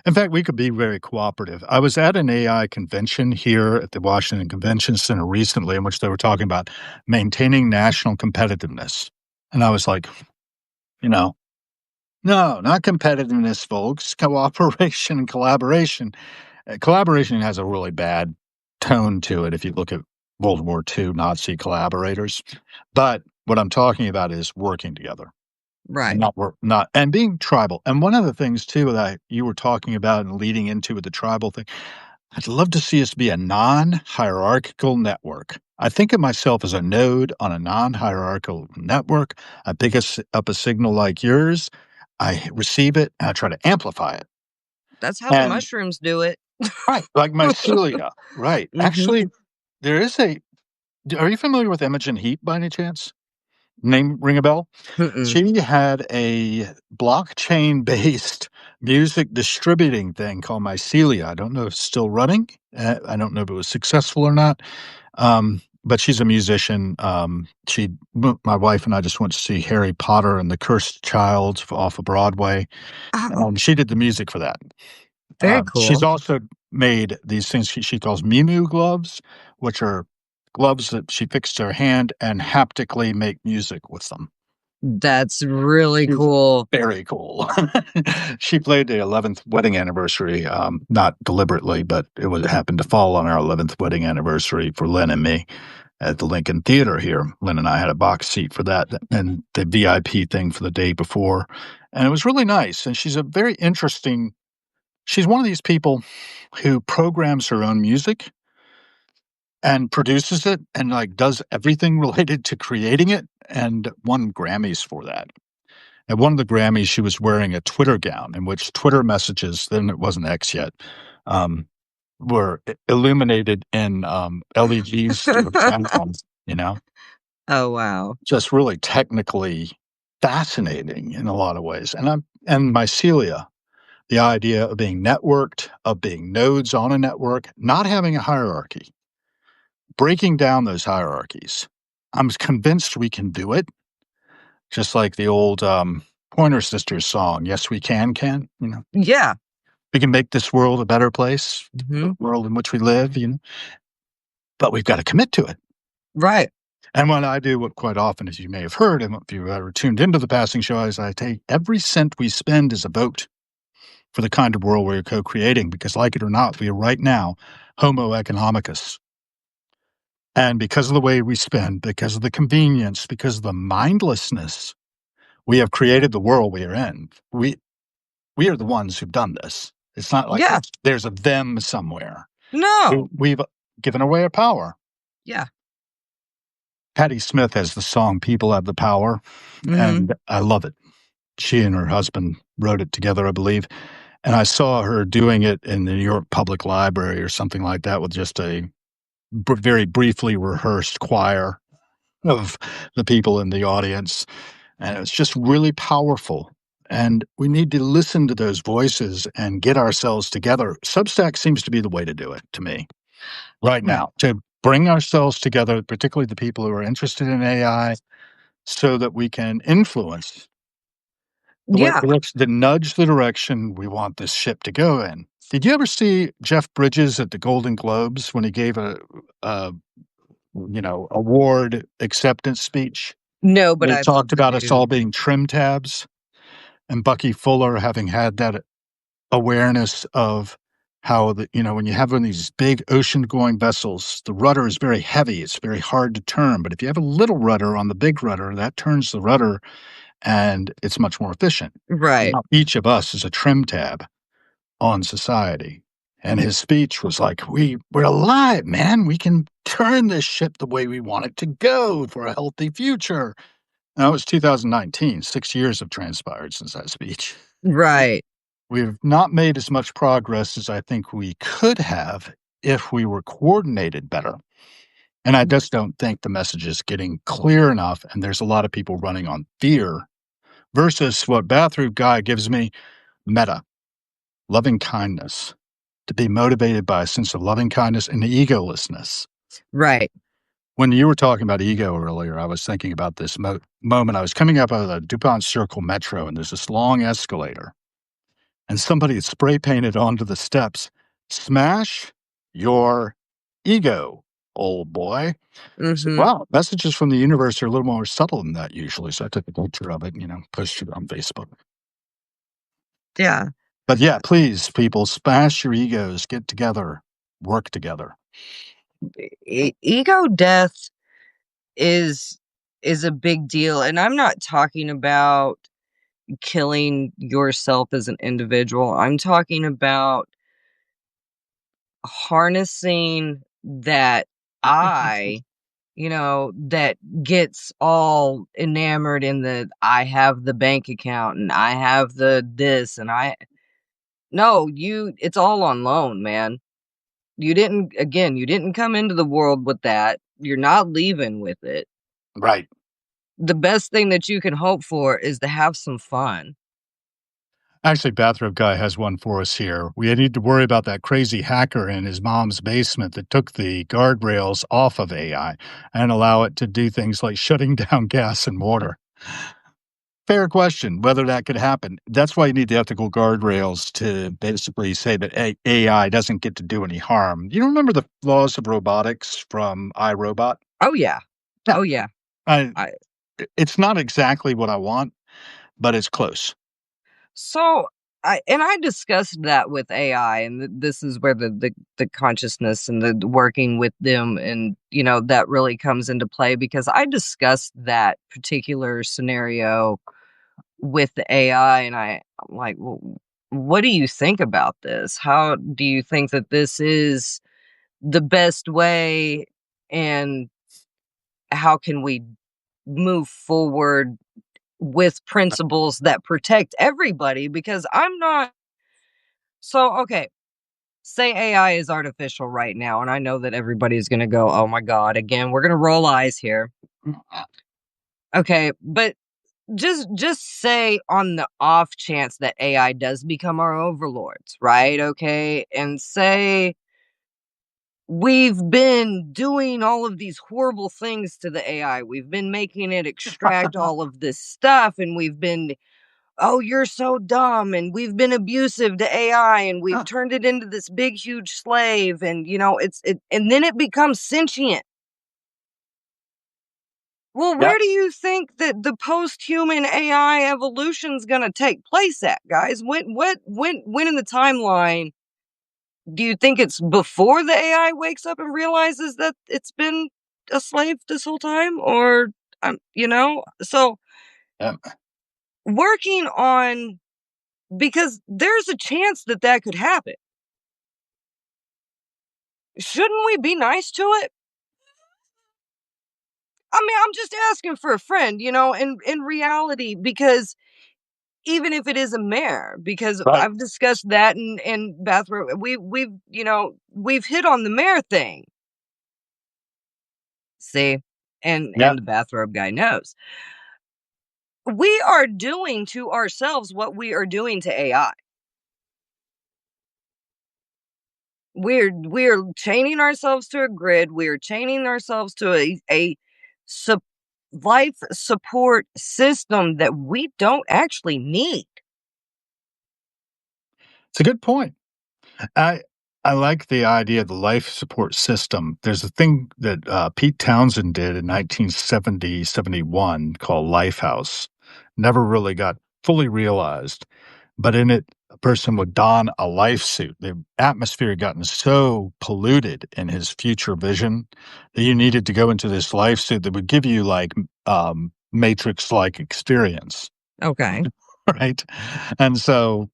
In fact, we could be very cooperative. I was at an AI convention here at the Washington Convention Center recently in which they were talking about maintaining national competitiveness. And I was like, you know, no, not competitiveness, folks. Cooperation and collaboration. Collaboration has a really bad tone to it if you look at World War II Nazi collaborators. But what I'm talking about is working together and Right. not and being tribal. And one of the things too that you were talking about and leading into with the tribal thing, I'd love to see us be a non-hierarchical network. I think of myself as a node on a non-hierarchical network. I pick up a signal like yours, I receive it, and I try to amplify it. That's how the And mushrooms do it. right, like mycelia, right. Mhm. Actually, there is a are you familiar with Imogen Heap by any chance? Name ring a bell? Mm-mm. She had a blockchain-based music distributing thing called Mycelia. I don't know if it's still running. I don't know if it was successful or not. But she's a musician. My wife and I just went to see Harry Potter and the Cursed Child off of Broadway. Oh, She did the music for that. very She's cool. also made these things she calls Mimu gloves, which are gloves that she fixes to her hand and haptically make music with them. That's really She's cool. very cool. She played the 11th wedding anniversary, not deliberately, but it happened to fall on our 11th wedding anniversary for Lynn and me at the Lincoln Theater here. Lynn and I had a box seat for that and the VIP thing for the day before, and it was really nice, and she's one of these people who programs her own music and produces it and, like, does everything related to creating it and won Grammys for that. At one of the Grammys, she was wearing a Twitter gown in which Twitter messages, then it wasn't X yet, um, were illuminated in, LEDs through her background, you know? Oh, wow. Just really technically fascinating in a lot of ways, and mycelia, the idea of being networked, of being nodes on a network, not having a hierarchy, breaking down those hierarchies. I'm convinced we can do it, just like the old, Pointer Sisters song, "Yes, we can," you know? Yeah. We can make this world a better place, the Mhm. world in which we live, but we've gotta commit to it. Right. And what I do, what quite often, as you may have heard, and if you've ever tuned into the passing show, is I take every cent we spend as a vote for the kind of world we're co-creating, because like it or not, we are right now Homo economicus. And because of the way we spend, because of the convenience, because of the mindlessness, we have created the world we are in. We are the ones who've done this. It's not like Yeah. there's a them somewhere. No. We've given away our power. Yeah. Patti Smith has the song "People Have the Power," Mhm. and I love it. She and her husband wrote it together, I believe, and I saw her doing it in the New York Public Library or something like that with just a very briefly rehearsed choir of the people in the audience, and it's just really powerful, and we need to listen to those voices and get ourselves together. Substack seems to be the way to do it to me right Right. now, to bring ourselves together, particularly the people who are interested in AI, so that we can influence Yeah. to nudge the direction we want this ship to go in. Did you ever see Jeff Bridges at the Golden Globes when he gave a award acceptance speech? No, but They I'd love talked to about us all do. being trim tabs and Bucky Fuller having had that awareness of how when you have one of these big ocean-going vessels, the rudder is very heavy, it's very hard to turn, but if you have a little rudder on the big rudder, that turns the rudder and it's much more efficient. Right. Now, each of us is a trim tab on society. And his speech was like, we're alive, man. We can turn this ship the way we want it to go for a healthy future. Now, it was 2019. 6 years have transpired since that speech. Right. We've not made as much progress as I think we could have if we were coordinated better. And I just don't think the message is getting clear enough. And there's a lot of people running on fear versus what Bathroom Guy gives me, meta, loving kindness, to be motivated by a sense of loving kindness and egolessness. Right. When you were talking about ego earlier, I was thinking about this moment. I was coming up out of the DuPont Circle Metro, and there's this long escalator, and somebody had spray painted onto the steps, "Smash your ego old boy. So, Mhm. wow, messages from the universe are a little more subtle than that usually. So I took a picture of it, posted it on Facebook. Yeah. But yeah, please, people, smash your egos, get together, work together. Ego death is is a big deal, and I'm not talking about killing yourself as an individual. I'm talking about harnessing that I, that gets all enamored in the I have the bank account and I have the this and I no, it's all on loan, man. You didn't come into the world with that. You're not leaving with it. Right. The best thing that you can hope for is to have some fun. Actually, Bathrobe Guy has one for us here. We need to worry about that crazy hacker in his mom's basement that took the guardrails off of AI and allow it to do things like shutting down gas and water. Fair question whether that could happen. That's why you need the ethical guardrails to basically say that AI doesn't get to do any harm. You remember the laws of robotics from iRobot? Oh yeah. Yeah. Oh yeah. I, I it's not exactly what I want, but it's close. So, I discussed that with AI, and this is where the consciousness and the working with them, and that really comes into play because I discussed that particular scenario with the AI, and I'm like, well, what do you think about this? How do you think that this is the best way, and how can we move forward with principles that protect everybody? Because I'm not okay, say AI is artificial right now, and I know that everybody's gonna go, "Oh my god," again, we're gonna roll eyes here. Okay, but just say on the off chance that AI does become our overlords, right? Okay, and say we've been doing all of these horrible things to the AI. We've been making it extract all of this stuff, and we've been "Oh, you're so dumb," and we've been abusive to AI, and we've turned it into this big, huge slave, and, and then it becomes sentient. Well, Yeah. where do you think that the post-human AI evolution's gonna take place at, guys? When in the timeline do you think it's before the AI wakes up and realizes that it's been a slave this whole time? Or, So, Yeah. working on because there's a chance that that could happen. Shouldn't we be nice to it? I mean, I'm just asking for a friend, in reality, because even if it is a mare, because Right. I've discussed that in bathroom, we've hit on the mare thing. See, Yeah. and the bathrobe guy knows we are doing to ourselves what we are doing to AI. We're chaining ourselves to a grid. We're chaining ourselves to a sup life support system that we don't actually need. It's a good point. I I like the idea of the life support system. There's a thing that Pete Townsend did in 1970-71 called Lifehouse. Never really got fully realized, but in it, a person would don a life suit. The atmosphere had gotten so polluted in his future vision that you needed to go into this life suit that would give you like Matrix-like experience. Okay. Right? And so,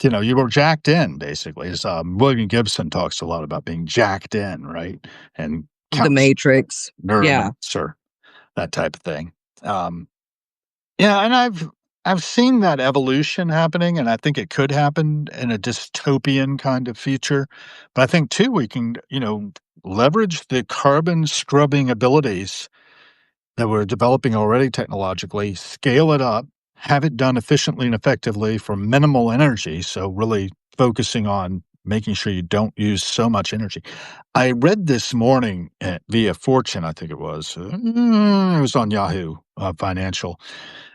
you were jacked in basically. As, William Gibson talks a lot about being jacked in, right? And The counts Matrix. Yeah. neuromancer, that type of thing. Um, yeah, and I've seen that evolution happening, and I think it could happen in a dystopian kind of future. But I think too we can, leverage the carbon scrubbing abilities that we're developing already technologically, scale it up, have it done efficiently and effectively for minimal energy. So, really focusing on making sure you don't use so much energy. I read this morning via Fortune, I think it was. It was on Yahoo Financial,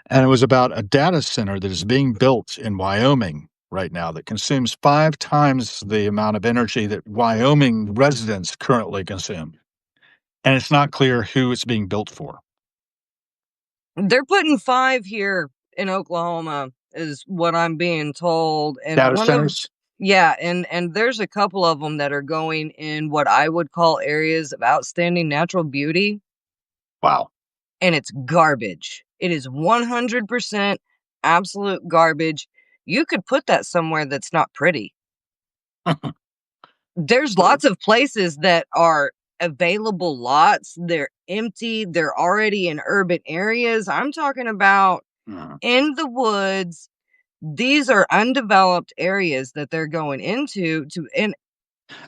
and it was about a data center that is being built in Wyoming right now that consumes 5 times the amount of energy that Wyoming residents currently consume. and it's not clear who it's being built for. They're putting 5 here in Oklahoma is what I'm being told, and Data one of centers? yeah, and there's a couple of them that are going in what I would call areas of outstanding natural beauty, Wow. and it's garbage. It is 100% absolute garbage. You could put that somewhere that's not pretty. There's lots of places that are available lots, they're empty, they're already in urban areas. I'm talking about Mhm. in the woods. These are undeveloped areas that they're going into to and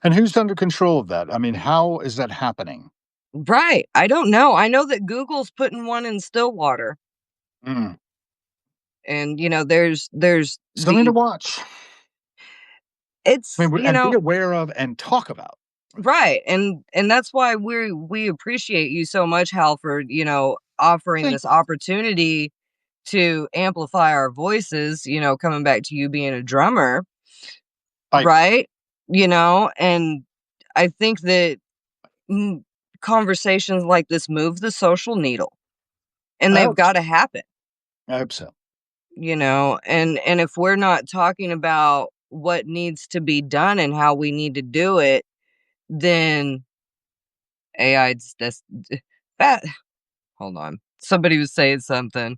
And who's under control of that? I mean, how is that happening? right, I don't know. I know that Google's putting one in Stillwater, Mm. and, there's Something to the watch. I it's, mean, and be aware of and talk about. right, and that's why we appreciate you so much, Hal, for, offering Thank this opportunity to amplify our voices, coming back to you being a drummer, I right? And I think that mm, conversations like this move the social needle, and I they've hope so. got to happen, I hope so. and if we're not talking about what needs to be done and how we need to do it, then AI's that hold on. Somebody was saying something.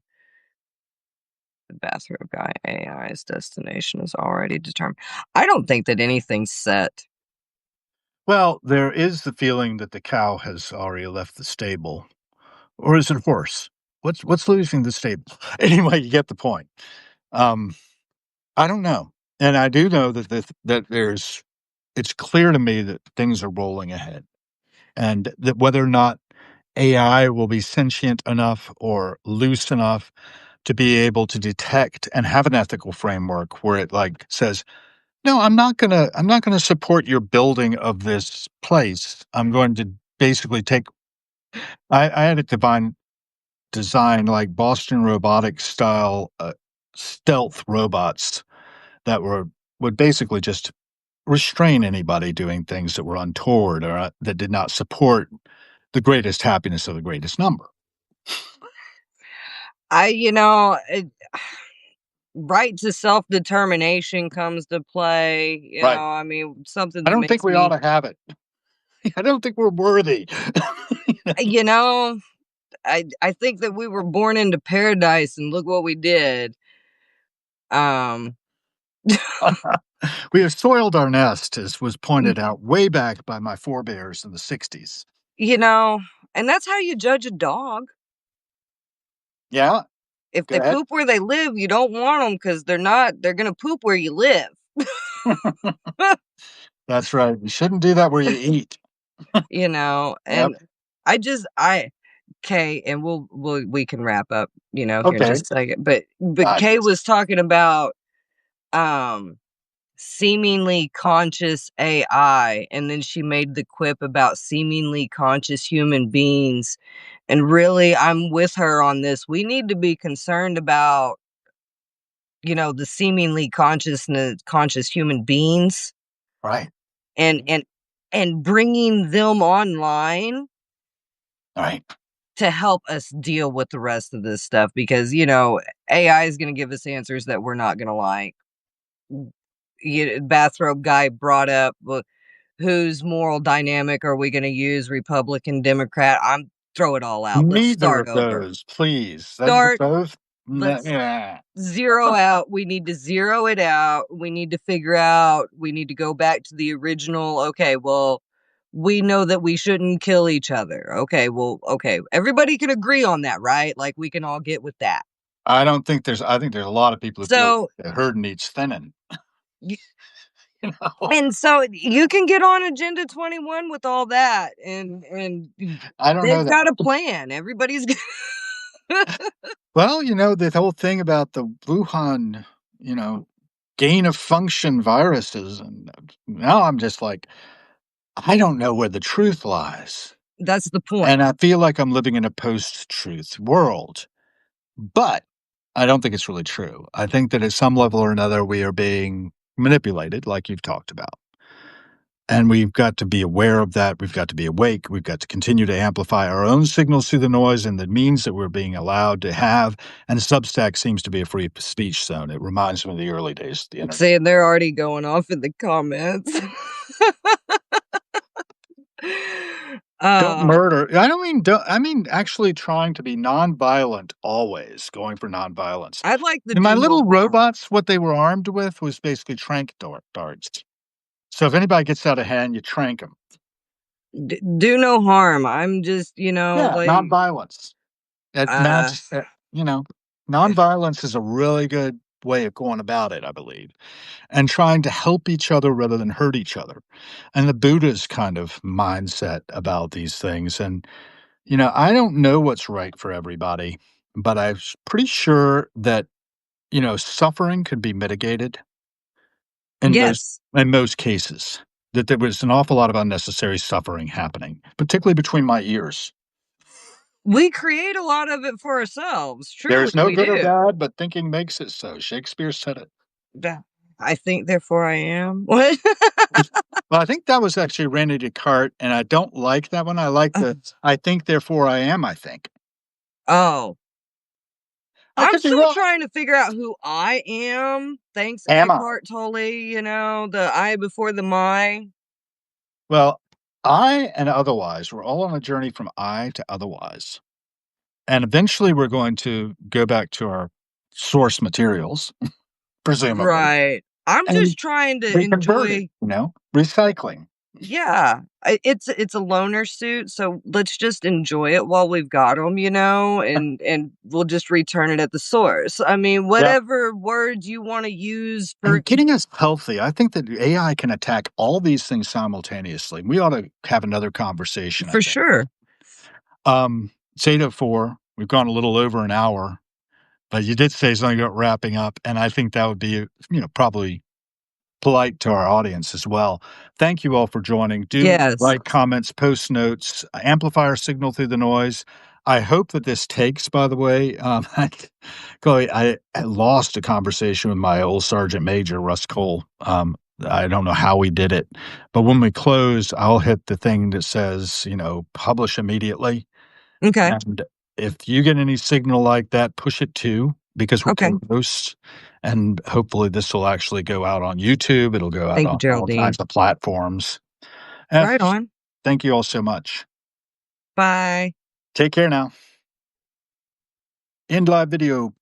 The bathrobe guy, AI's destination is already determined. I don't think that anything's set. Well, there is the feeling that the cow has already left the stable. Or is it a horse? What's losing the stable? Anyway, you get the point. Um, I don't know. And I do know that there's it's clear to me that things are rolling ahead, and that whether or not AI will be sentient enough or loose enough to be able to detect and have an ethical framework where it, like, says, "No, I'm not gonna support your building of this place. I'm going to basically take." I had it design like Boston Robotics style, stealth robots that would basically just restrain anybody doing things that were untoward or, that did not support the greatest happiness of the greatest number. I you know, it right to self-determination comes to play, Right. I mean, something I that don't think makes we ought me to have it. I don't think we're worthy. you know, I think that we were born into paradise and look what we did. Um, We have soiled our nest, as was mm, pointed out way back by my forebears in the '60s. you know, and that's how you judge a dog. Yeah, If go they ahead. poop where they live, you don't want them because they're gonna poop where you live. That's right. You shouldn't do that where you eat. Yep. And I 'kay, and we can wrap up, here in Okay. just a second, but Kay Yes. was talking about, um, seemingly conscious AI, and then she made the quip about seemingly conscious human beings, and really, I'm with her on this. We need to be concerned about, the seemingly conscious human beings Right. and bringing them online Right. to help us deal with the rest of this stuff because, AI is gonna give us answers that we're not gonna like. Bathrobe guy brought up, "Well, whose moral dynamic are we gonna use, Republican, Democrat?" I'm throw it all out. Let's Neither start of over. those, please. Them Start both. let's Yeah. zero out. We need to zero it out. We need to figure out we need to go back to the original, "Okay, well, we know that we shouldn't kill each other." Okay, well, okay. Everybody can agree on that, right? Like, we can all get with that. I think there's a lot of people who feel So the herd needs thinning, y you know? and so you can get on Agenda 21 with all that, and I don't know they've that. got a plan. Everybody's g Well, the whole thing about the Wuhan, you know, gain of function viruses, and now I'm just like, I don't know where the truth lies. That's the point. And I feel like I'm living in a post-truth world, but I don't think it's really true. I think that at some level or another, we are being manipulated, like you've talked about. And we've got to be aware of that. We've got to be awake. We've got to continue to amplify our own signals through the noise and the means that we're being allowed to have. And Substack seems to be a free speech zone. It reminds me of the early days of the internet. Saying they're already going off in the comments. Don't uh, murder. I mean actually trying to be nonviolent always, going for nonviolence. I'd like the And my do no little harm. robots, what they were armed with was basically trank darts. So if anybody gets out of hand, you trank them. Do no harm. I'm just, Yeah, like, nonviolence. At uh, match, you know, nonviolence is a really good way of going about it, I believe, and trying to help each other rather than hurt each other. And the Buddha's kind of mindset about these things. And, I don't know what's right for everybody, but I'm pretty sure that, suffering could be mitigated in most yes, in most cases. That there was an awful lot of unnecessary suffering happening, particularly between my ears. we create a lot of it for ourselves. Truly, There's no we good or do. bad, but thinking makes it so. Shakespeare said it. Yeah. I think, therefore I am. What? Well, I think that was actually Rene Descartes, and I don't like that one. I like the "I think, therefore I am," I think. Oh, I I'm could be still wrong. trying to figure out who I am. Thanks, Am I? Eckhart Tolle, the I before the my. Well, I and otherwise, we're all on a journey from I to otherwise. And eventually we're going to go back to our source materials, presumably, Right. I'm and just trying to be converted, enjoy. recycling. Yeah, it's a loner suit, so let's just enjoy it while we've got them, and we'll just return it at the source. I mean, Yeah. whatever words you want to use for And getting us healthy, I think that AI can attack all these things simultaneously. We ought to have another conversation, I for think. sure. It's 8:04. We've gone a little over an hour, but you did say something about wrapping up, and I think that would be, probably polite to our audience as well. Thank you all for joining. Do Yes. write comments, post notes, amplify our signal through the noise. I hope that this takes, by the way. Chloe, I lost a conversation with my old Sergeant Major, Russ Cole. I don't know how we did it, but when we close, I'll hit the thing that says, publish immediately. Okay. And if you get any signal like that, push it too, because we're Okay. close. And hopefully this will actually go out on YouTube. It'll go out Thank you, on all Geraldine. kinds of platforms. And Right on. thank you all so much. Bye. Take care now. End live video.